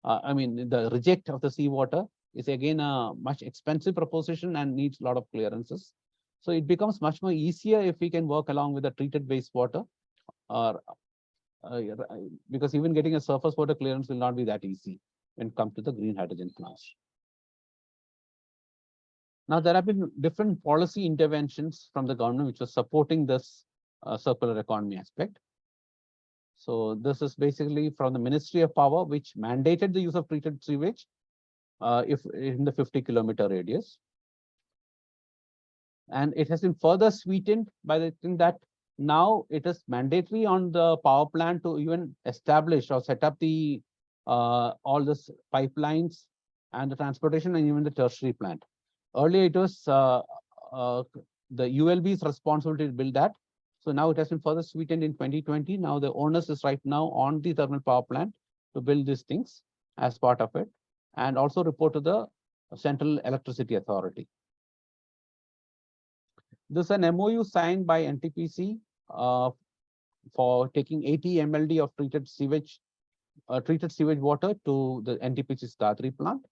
the reject of the seawater is again a much expensive proposition and needs a lot of clearances. So it becomes much more easier if we can work along with the treated wastewater, or because even getting a surface water clearance will not be that easy when it comes to the green hydrogen plants. Now, there have been different policy interventions from the government which are supporting this circular economy aspect. So this is basically from the Ministry of Power, which mandated the use of treated sewage if in the 50-kilometer radius. And it has been further sweetened by the thing that now it is mandatory on the power plant to even establish or set up the all this pipelines and the transportation and even the tertiary plant. Earlier, it was the ULB's responsibility to build that. So now it has been further sweetened in 2020. Now the onus is right now on the thermal power plant to build these things as part of it, and also report to the Central Electricity Authority. This is an MOU signed by NTPC for taking 80 MLD of treated sewage water to the NTPC's Dadri plant.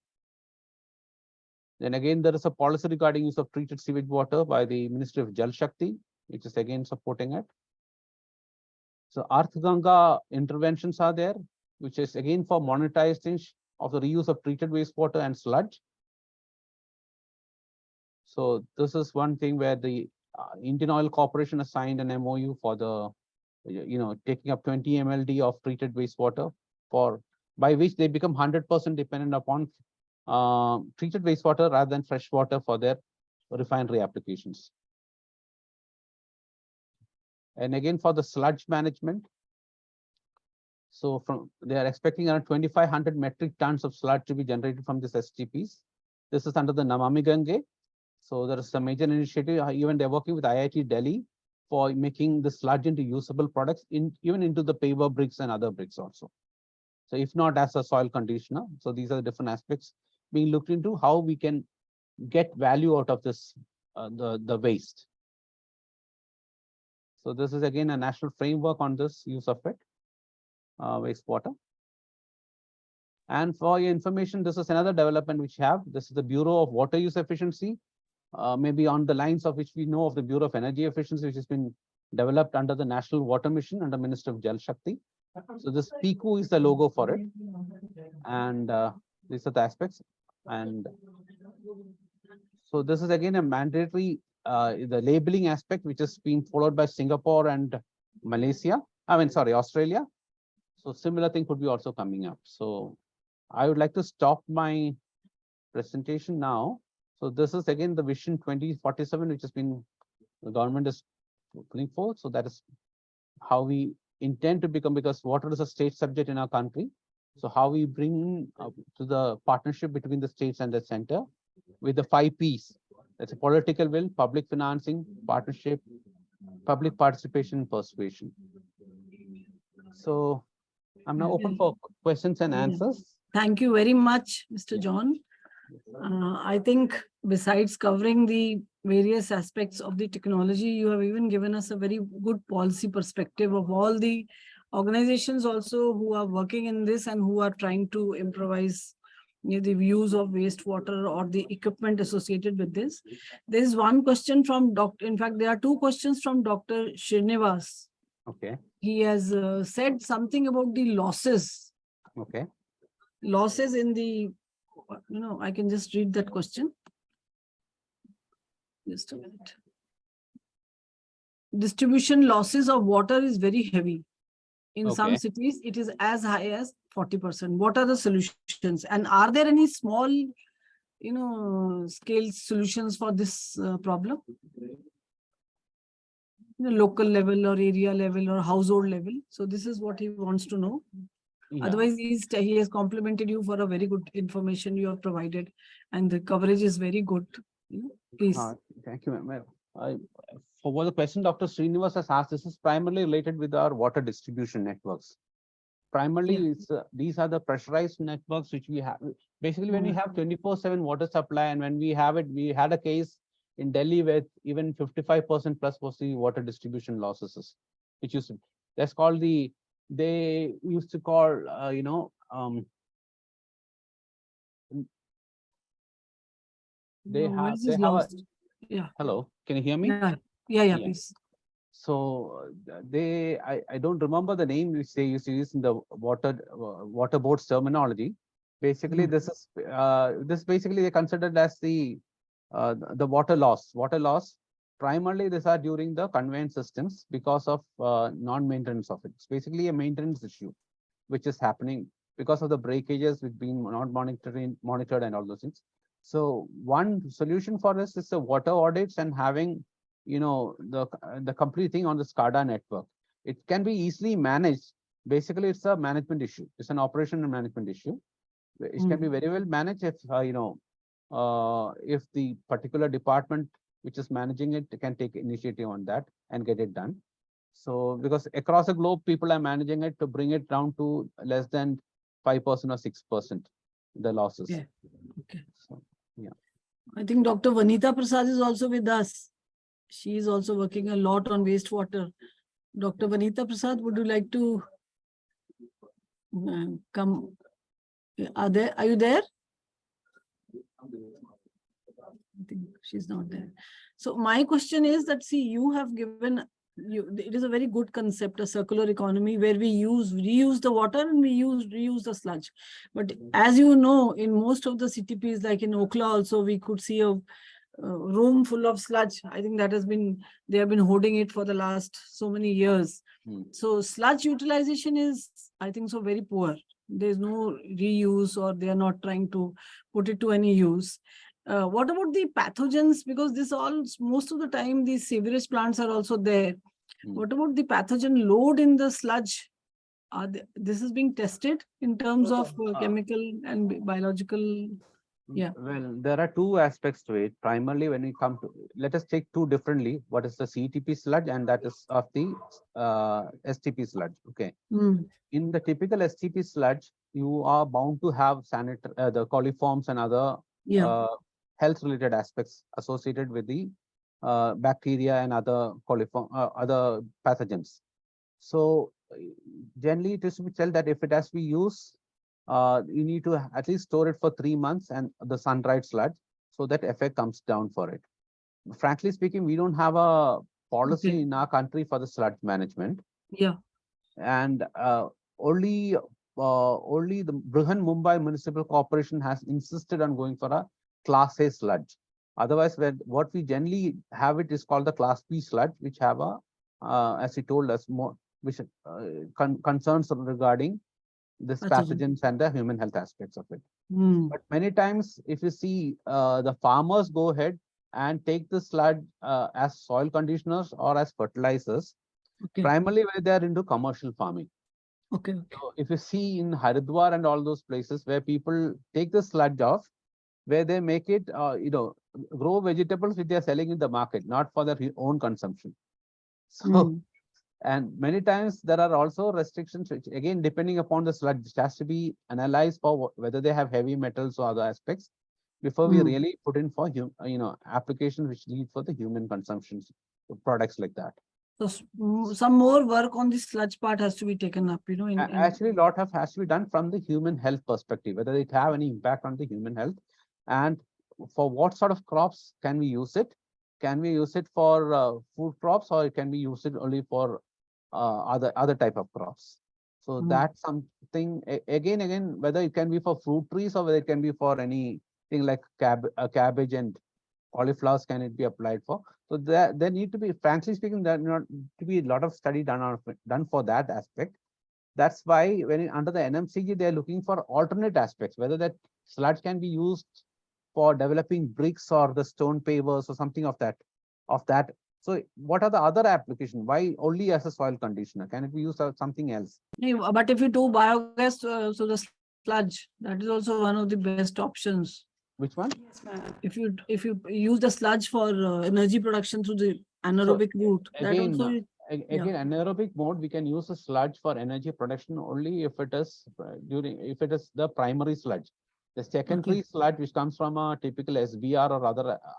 Then again, there is a policy regarding use of treated sewage water by the Ministry of Jal Shakti, which is again supporting it. So Arth Ganga interventions are there, which is again for monetization of the reuse of treated wastewater and sludge. So this is one thing where the Indian Oil Corporation has signed an MOU for the, taking up 20 MLD of treated wastewater, by which they become 100% dependent upon treated wastewater rather than fresh water for their refinery applications. And again, for the sludge management, so they are expecting around 2,500 metric tons of sludge to be generated from these STPs. This is under the Namami Gange. So there is a major initiative. Even they're working with IIT Delhi for making the sludge into usable products, even into the paver bricks and other bricks also. So if not as a soil conditioner, so these are the different aspects being looked into how we can get value out of this, the waste. So this is again a national framework on this use of it, wastewater. And for your information, this is another development which have. This is the Bureau of Water Use Efficiency, maybe on the lines of which we know of the Bureau of Energy Efficiency, which has been developed under the National Water Mission under Minister of Jal Shakti. So this PICU is the logo for it, and these are the aspects. And so this is again a mandatory, the labeling aspect, which has been followed by Singapore and Malaysia. Australia. So similar thing could be also coming up. So I would like to stop my presentation now. So this is again the Vision 2047, which has been, the government is putting forth. So that is how we intend to become, because water is a state subject in our country. So how we bring to the partnership between the states and the center with the 5 Ps. That's a political will, public financing, partnership, public participation, persuasion. So I'm now open for questions and answers. Thank you very much, Mr. John. I think besides covering the various aspects of the technology, you have even given us a very good policy perspective of all the organizations also who are working in this and who are trying to improvise the views of wastewater or the equipment associated with this. There is one question from Dr. In fact, there are 2 questions from Dr. Srinivas. Okay. He has said something about the losses. Okay. Losses in the, I can just read that question. Just a minute. Distribution losses of water is very heavy. In some cities, it is as high as 40%. What are the solutions? And are there any small, scale solutions for this problem? Local level or area level or household level. So this is what he wants to know. Yeah. Otherwise, he has complimented you for a very good information you have provided, and the coverage is very good. Please. Thank you, ma'am. For what the question Dr. Srinivas has asked, this is primarily related with our water distribution networks. Primarily, these are the pressurized networks which we have. Basically, when we have 24/7 water supply, and when we have it, we had a case in Delhi with even 55% plus was the water distribution losses, which used to, that's called the, they used to call, they have yeah. Hello, can you hear me? Yeah, please. So I don't remember the name which they used to use in the water boards terminology. Basically, this is basically they considered as the water loss. Water loss, primarily these are during the conveyance systems because of non-maintenance of it. It's basically a maintenance issue which is happening because of the breakages which being not monitored and all those things. So one solution for this is the water audits and having, the complete thing on the SCADA network. It can be easily managed. Basically, it's a management issue. It's an operation and management issue. It can be very well managed if, if the particular department which is managing it can take initiative on that and get it done. So because across the globe, people are managing it to bring it down to less than 5% or 6%, the losses. Yeah. Okay. So, yeah. I think Dr. Vanita Prasad is also with us. She is also working a lot on wastewater. Dr. Vanita Prasad, would you like to come? Are you there? I think she's not there. So my question is that, see, you have given, it is a very good concept, a circular economy where we reuse the water and we reuse the sludge. But as you know, in most of the CTPs, like in Okla also, we could see a room full of sludge. I think that they have been hoarding it for the last so many years. So sludge utilization is, I think, so very poor. There's no reuse, or they are not trying to put it to any use. What about the pathogens? Because most of the time, these sewerage plants are also there. What about the pathogen load in the sludge? This is being tested in terms of chemical and biological Yeah. Well, there are two aspects to it. Primarily, when we come to, let us take two differently. What is the CTP sludge, and that is of the STP sludge. Okay. Mm. In the typical STP sludge, you are bound to have the coliforms and other Yeah. health-related aspects associated with the bacteria and other other pathogens. So generally, it is to be told that if it has to be used, you need to at least store it for 3 months and the sun-dried sludge, so that effect comes down for it. Frankly speaking, we don't have a policy Okay. in our country for the sludge management, Yeah. and only the Brihan Mumbai Municipal Corporation has insisted on going for a Class A sludge. Otherwise, what we generally have it is called the Class B sludge, which have a, as he told us, more which concerns regarding this Pathogen. pathogens and the human health aspects of it. Mm. But many times, if you see, the farmers go ahead and take the sludge as soil conditioners or as fertilizers, Okay. primarily when they are into commercial farming. Okay. Okay. So if you see in Haridwar and all those places where people take the sludge off, where they make it, grow vegetables which they are selling in the market, not for their own consumption. So, Mm. and many times there are also restrictions, which again, depending upon the sludge, it has to be analyzed for whether they have heavy metals or other aspects before we really put in for applications which need for the human consumption products like that. So some more work on the sludge part has to be taken up, Actually, a lot of has to be done from the human health perspective, whether it have any impact on the human health, and for what sort of crops can we use it? Can we use it for food crops, or can we use it only for other type of crops? So that's something, again, whether it can be for fruit trees or whether it can be for anything like cabbage and cauliflowers, can it be applied for? So there need to be, frankly speaking, there not to be a lot of study done for that aspect. That's why when under the NMCG, they're looking for alternate aspects, whether that sludge can be used for developing bricks or the stone pavers or something of that. So what are the other applications? Why only as a soil conditioner? Can it be used as something else? But if you do biogas, so the sludge, that is also one of the best options. Which one? If you use the sludge for energy production through the anaerobic route, Again, that also anaerobic mode, we can use the sludge for energy production only if it is the primary sludge. The secondary sludge, which comes from a typical SBR or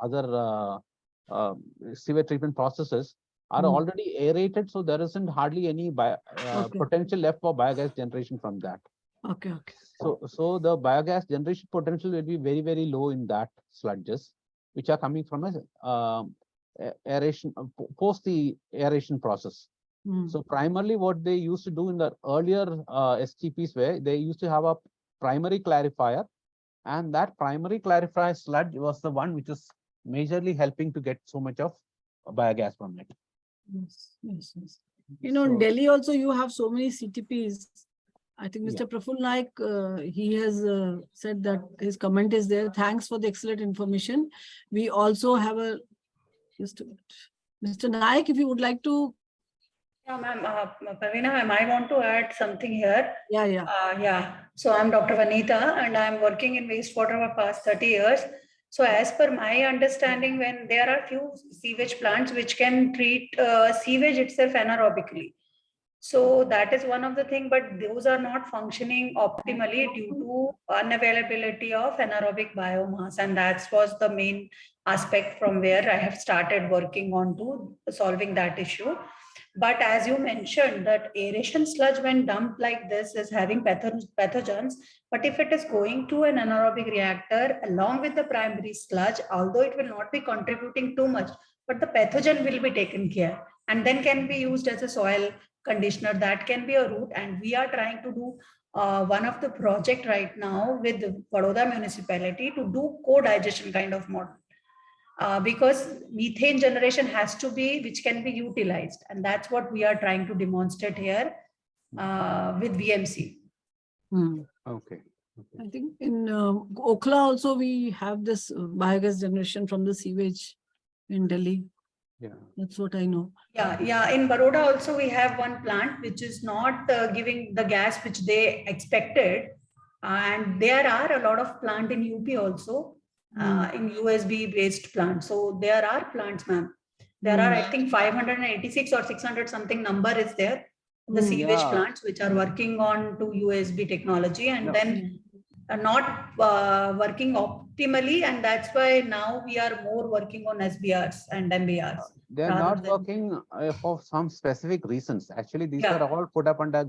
other sewage treatment processes, are already aerated, so there isn't hardly any potential left for biogas generation from that. Okay. So the biogas generation potential will be very, very low in that sludges, which are coming from a aeration post the aeration process. So primarily what they used to do in the earlier STPs, where they used to have a primary clarifier, and that primary clarifier sludge was the one which is majorly helping to get so much of biogas from it. Yes. In Delhi also you have so many CTPs. I think Mr. Praful Naik, he has said that his comment is there. Thanks for the excellent information. We also have just a minute. Mr. Naik, if you would like to. Yeah, ma'am. Praveena, ma'am, I want to add something here. Yeah. So I'm Dr. Vanita, and I'm working in wastewater for past 30 years. So as per my understanding, when there are few sewage plants which can treat sewage itself anaerobically. So that is one of the things, but those are not functioning optimally due to unavailability of anaerobic biomass. And that was the main aspect from where I have started working on to solving that issue. But as you mentioned, that aeration sludge when dumped like this is having pathogens. But if it is going to an anaerobic reactor along with the primary sludge, although it will not be contributing too much, but the pathogen will be taken care and then can be used as a soil conditioner. That can be a route, and we are trying to do one of the project right now with the Vadodara municipality to do co-digestion kind of model. Because methane generation has to be, which can be utilized. And that's what we are trying to demonstrate here with VMC. Okay. I think in Okhla also we have this biogas generation from the sewage in Delhi. Yeah. That's what I know. Yeah. In Baroda also we have one plant which is not giving the gas which they expected. And there are a lot of plant in UP also, in USB based plants. So there are plants, ma'am. There are, I think, 586 or 600 something number is there. The sewage Yeah. plants which are working on to USB technology, and then not working optimally, and that's why now we are more working on SBRs and MBRs. They're rather not than- working for some specific reasons. Actually, these Yeah. are all put up under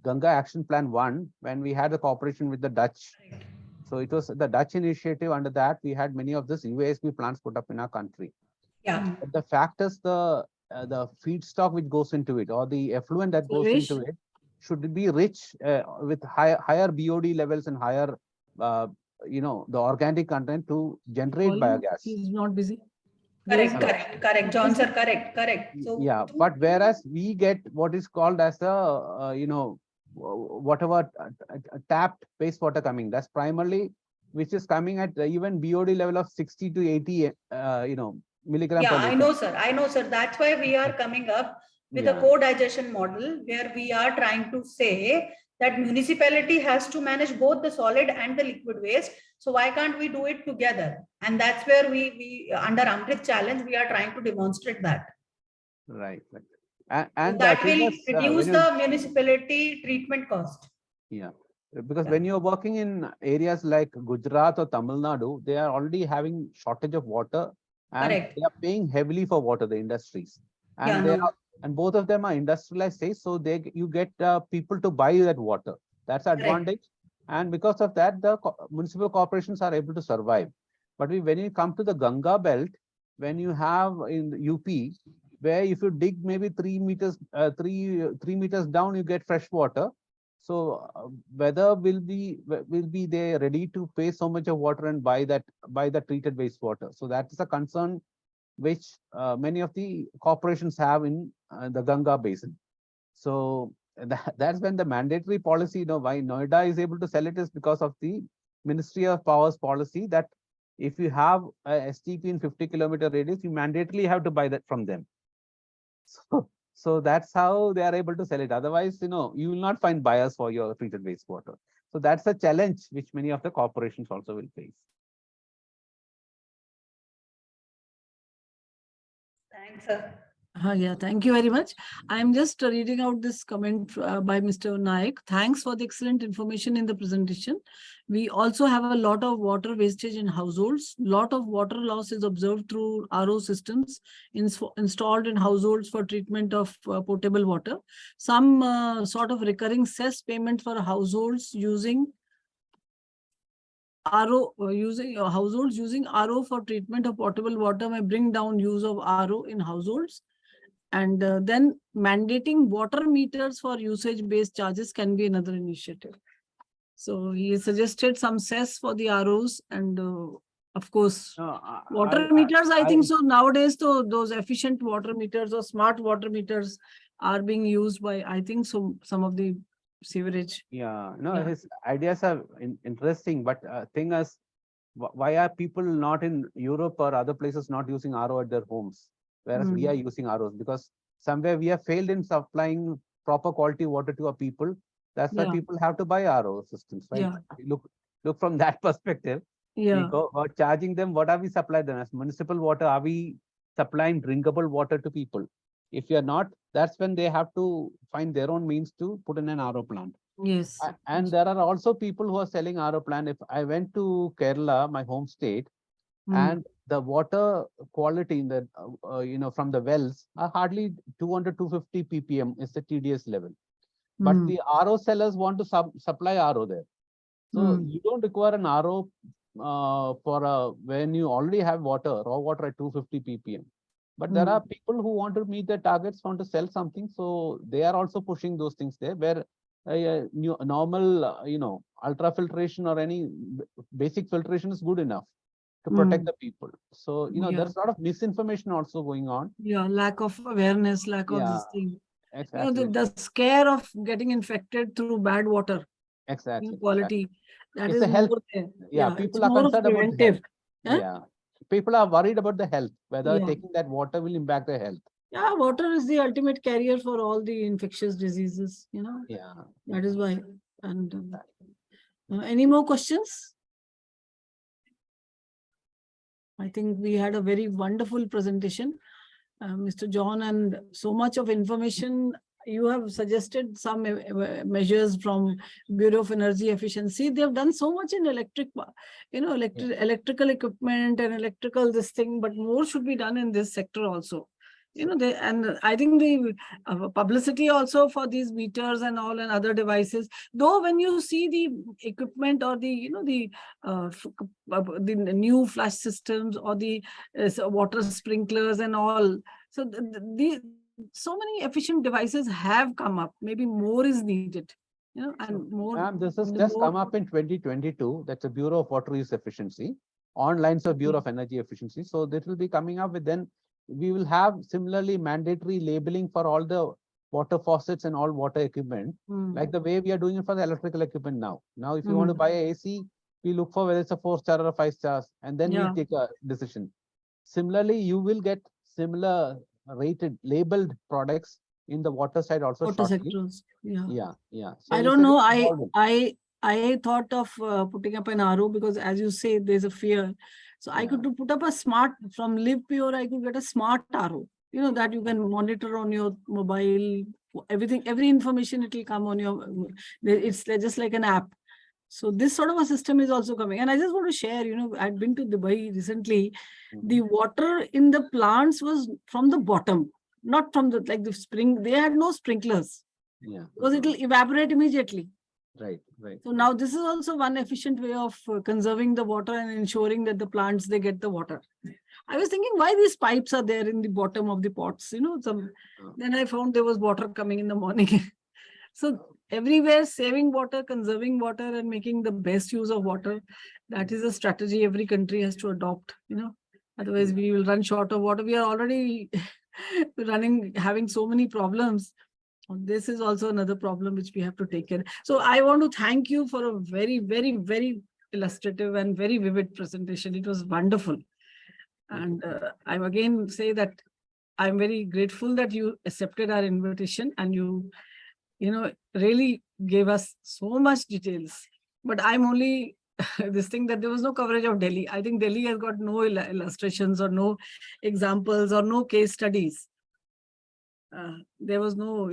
Ganga Action Plan 1 when we had a cooperation with the Dutch. Correct. So it was the Dutch initiative. Under that, we had many of these USB plants put up in our country. Yeah. But the fact is the feedstock which goes into it, or the effluent that goes Suresh? into it, should be rich with higher BOD levels and higher, the organic content to generate biogas. He's not busy. Correct. John sir, correct. So Yeah, but whereas we get what is called as the, whatever tapped wastewater coming, that's primarily which is coming at even BOD level of 60 to 80, milligram yeah, per liter. I know, sir. That's why we are coming up with a co-digestion model where we are trying to say that municipality has to manage both the solid and the liquid waste. So why can't we do it together? And that's where we under Amrit challenge, we are trying to demonstrate that. Right. So And that will thing is, reduce the municipality treatment cost. Yeah, because when you're working in areas like Gujarat or Tamil Nadu, they are already having shortage of water, and Correct. they are paying heavily for water, the industries. And Yeah, no. and both of them are industrialized states, so you get people to buy that water. That's the advantage. And because of that, the municipal corporations are able to survive. But when you come to the Ganga belt, when you have in the UP, where if you dig maybe 3 meters, 3 meters down, you get fresh water. So whether will be they ready to pay so much of water and buy the treated wastewater? So that is a concern which many of the corporations have in the Ganga basin. So that's when the mandatory policy, why NOIDA is able to sell it is because of the Ministry of Powers policy that if you have a STP in 50-kilometer radius, you mandatorily have to buy that from them. So that's how they are able to sell it. Otherwise, you will not find buyers for your treated wastewater. So that's a challenge which many of the corporations also will face. Thanks, sir. Yeah, thank you very much. I'm just reading out this comment by Mr. Naik. Thanks for the excellent information in the presentation. We also have a lot of water wastage in households. Lot of water loss is observed through RO systems installed in households for treatment of potable water. Some sort of recurring cess payment for households using households using RO for treatment of potable water may bring down use of RO in households. And then mandating water meters for usage-based charges can be another initiative. So he suggested some cess for the ROs and of course, water meters, I think so nowadays, so those efficient water meters or smart water meters are being used by, I think so, some of the sewerage. His ideas are interesting, but thing is, why are people not in Europe or other places not using RO at their homes, whereas we are using ROs? Because somewhere we have failed in supplying proper quality water to our people. That's why people have to buy RO systems, right? Look from that perspective. We go about charging them. What are we supplying them as municipal water? Are we supplying drinkable water to people? If you are not, that's when they have to find their own means to put in an RO plant. Yes. And there are also people who are selling RO plant. If I went to Kerala, my home state, and the water quality in the, from the wells are hardly 200, 250 ppm is the TDS level. But the RO sellers want to supply RO there. So you don't require an RO when you already have water, raw water at 250 ppm. But there are people who want to meet their targets, want to sell something. So they are also pushing those things there where normal, ultrafiltration or any basic filtration is good enough to protect the people. So, there's a lot of misinformation also going on. Yeah, lack of awareness, lack of this thing. Exactly. The scare of getting infected through bad water. Exactly. Quality. That it's is a health. more there. Yeah, people are concerned about the health. Yeah. People are worried about the health, whether taking that water will impact their health. Yeah, water is the ultimate carrier for all the infectious diseases, Yeah. That is why. And Any more questions? I think we had a very wonderful presentation, Mr. John, and so much of information. You have suggested some measures from Bureau of Energy Efficiency. They have done so much in electrical equipment and electrical this thing, but more should be done in this sector also. And I think the publicity also for these meters and all and other devices, though when you see the equipment or the the new flush systems or the water sprinklers and all, so so many efficient devices have come up. Maybe more is needed, and more. Ma'am, this has just come up in 2022. That's the Bureau of Water Use Efficiency, on lines of Bureau of Energy Efficiency. So this will be coming up with, then we will have similarly mandatory labeling for all the water faucets and all water equipment, like the way we are doing it for the electrical equipment now. Now, if you want to buy a AC, we look for whether it's a 4-star or a 5 stars, and then we take a decision. Similarly, you will get similar rated labeled products in the water side also. Water sectors. Yeah. So I don't know. I thought of putting up an RO because, as you say, there's a fear. So I could put up a smart, from Live Pure, I could get a smart RO, that you can monitor on your mobile, everything, every information, it will come on your, it's just like an app. So this sort of a system is also coming. And I just want to share, I'd been to Dubai recently. The water in the plants was from the bottom, not from the spring. They had no sprinklers. Because it will evaporate immediately. Right. So now this is also one efficient way of conserving the water and ensuring that the plants, they get the water. I was thinking why these pipes are there in the bottom of the pots, then I found there was water coming in the morning. So everywhere, saving water, conserving water, and making the best use of water. That is a strategy every country has to adopt, otherwise we will run short of water. We are already having so many problems. This is also another problem which we have to take care. So I want to thank you for a very, very, very illustrative and very vivid presentation. It was wonderful. And I again say that I'm very grateful that you accepted our invitation and you really gave us so much details. But I'm only this thing that there was no coverage of Delhi. I think Delhi has got no illustrations or no examples or no case studies. There was no,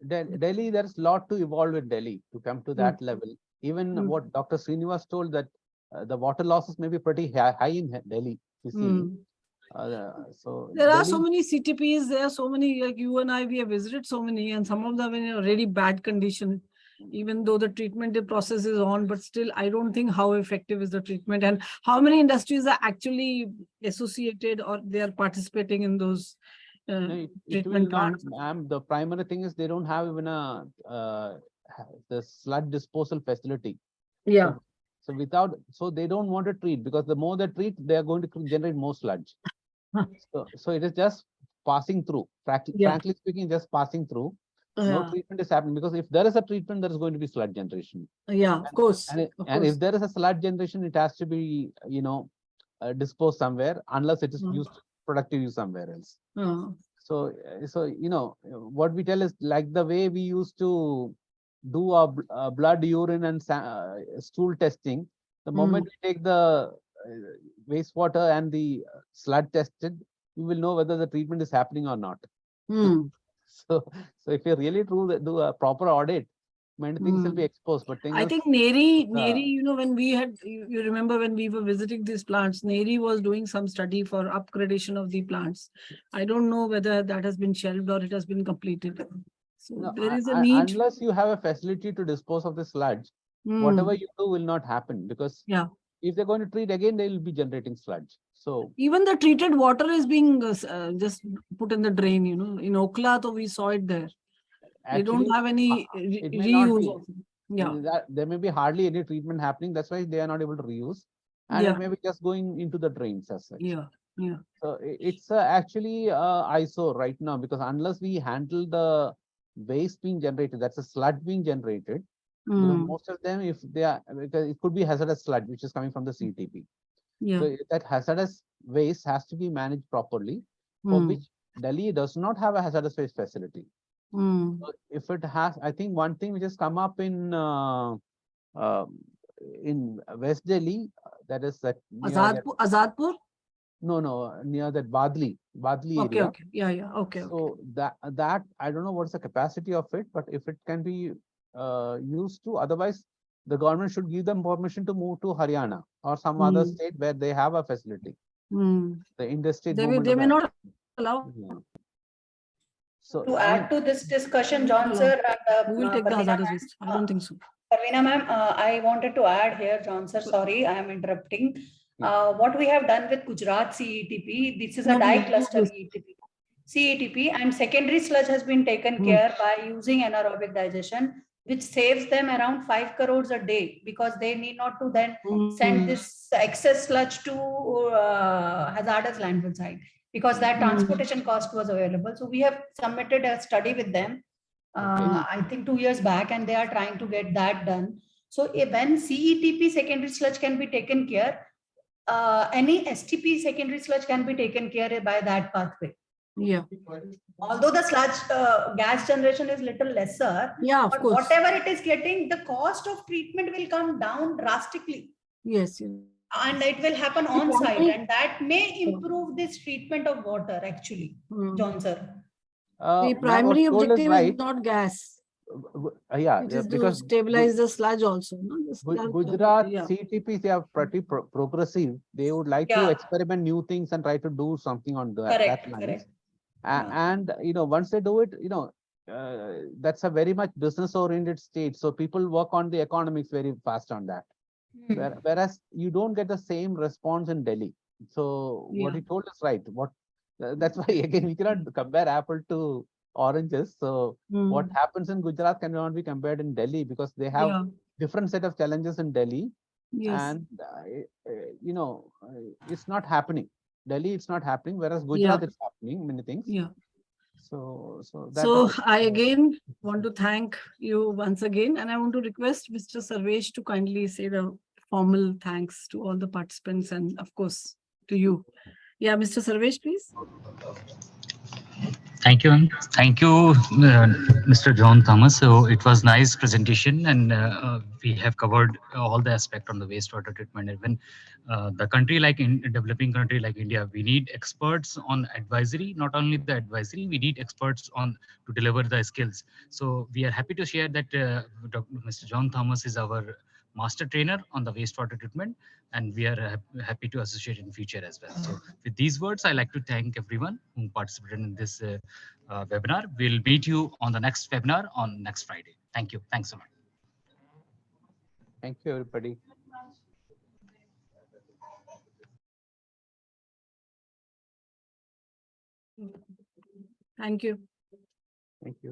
Delhi, there's a lot to evolve in Delhi to come to that level. Even what Dr. Srinivas told, that the water losses may be pretty high in Delhi. So there are so many CTPs, there are so many, like you and I, we have visited so many, and some of them in a really bad condition, even though the treatment process is on, but still I don't think how effective is the treatment and how many industries are actually associated or they are participating in those treatment plants. The primary thing is they don't have even the sludge disposal facility. So they don't want to treat, because the more they treat, they are going to generate more sludge. So it is just passing through. Frankly speaking, just passing through. No treatment is happening, because if there is a treatment, there is going to be sludge generation. Of course. And if there is a sludge generation, it has to be, disposed somewhere, unless it is used productive use somewhere else. So what we tell is, like the way we used to do our blood, urine, and stool testing. The moment we take the wastewater and the sludge tested, we will know whether the treatment is happening or not. So if you really do a proper audit, many things will be exposed. But I think NERI, when we had, you remember when we were visiting these plants, NERI was doing some study for upgradation of the plants. I don't know whether that has been shelved or it has been completed. So there is a need. Unless you have a facility to dispose of the sludge, whatever you do will not happen, because if they're going to treat again, they will be generating sludge. So even the treated water is being just put in the drain, in Okhla, we saw it there. They don't have any reuse. There may be hardly any treatment happening. That's why they are not able to reuse. And it may be just going into the drains as such. So it's actually ISO right now, because unless we handle the waste being generated, that's a sludge being generated. Most of them, because it could be hazardous sludge, which is coming from the CTP. So that hazardous waste has to be managed properly, for which Delhi does not have a hazardous waste facility. So if it has, I think one thing which has come up in in West Delhi, that is that near that, Azadpur? no, near that Badli Okay, area. okay. Yeah. Okay. So that I don't know what's the capacity of it, but if it can be used to, otherwise the government should give them permission to move to Haryana or some other state where they have a facility. Hmm. The industry They movement may of the, not allow. yeah. So To I add mean, to this discussion, They won't John allow. sir Who will and take the Parveena hazardous ma'am, waste? I don't think so. Parveena ma'am, I wanted to add here, John sir, sorry, I am interrupting. What we have done with Gujarat CETP, this is a No, please, di-cluster please. CETP, and secondary sludge has been taken care by using anaerobic digestion, which saves them around 5 crores a day, because they need not to then send this excess sludge to hazardous landfill site, because that transportation cost was available. So we have submitted a study with them, I think 2 years back, and they are trying to get that done. So when CETP secondary sludge can be taken care, any STP secondary sludge can be taken care by that pathway. Yeah. Although the sludge gas generation is little lesser, Yeah, of but course. whatever it is getting, the cost of treatment will come down drastically. Yes. And it will happen on site, and that may improve this treatment of water actually, John sir. The ma'am, primary what told is objective right. is not gas. Yeah, It is to because stabilize the sludge also. No? The sludge, Gujarat yeah. CTPs, they are pretty progressive. They would like to Yeah. experiment new things and try to do something on Correct, that lines. correct. And once they do it, that's a very much business oriented state. So people work on the economics very fast on that. Whereas you don't get the same response in Delhi. So what Yeah. he told is right. That's why again we cannot compare apple to oranges. So what happens in Gujarat cannot be compared in Delhi, because they have different set of challenges in Delhi. Yes. And it's not happening. Delhi, it's not happening, whereas Gujarat, it's happening many things. Yeah. So So I again want to thank you once again, and I want to request Mr. Sarvesh to kindly say the formal thanks to all the participants and of course to you. Yeah, Mr. Sarvesh, please. Thank you, ma'am. Thank you, Mr. John Thomas. So it was nice presentation, and we have covered all the aspect on the wastewater treatment. Even the country like in developing country like India, we need experts on advisory. Not only the advisory, we need experts on to deliver the skills. So we are happy to share that Mr. John Thomas is our master trainer on the wastewater treatment, and we are happy to associate in future as well. So with these words, I like to thank everyone who participated in this webinar. We'll meet you on the next webinar on next Friday. Thank you. Thanks so much. thank you, everybody. Thank you. Thank you.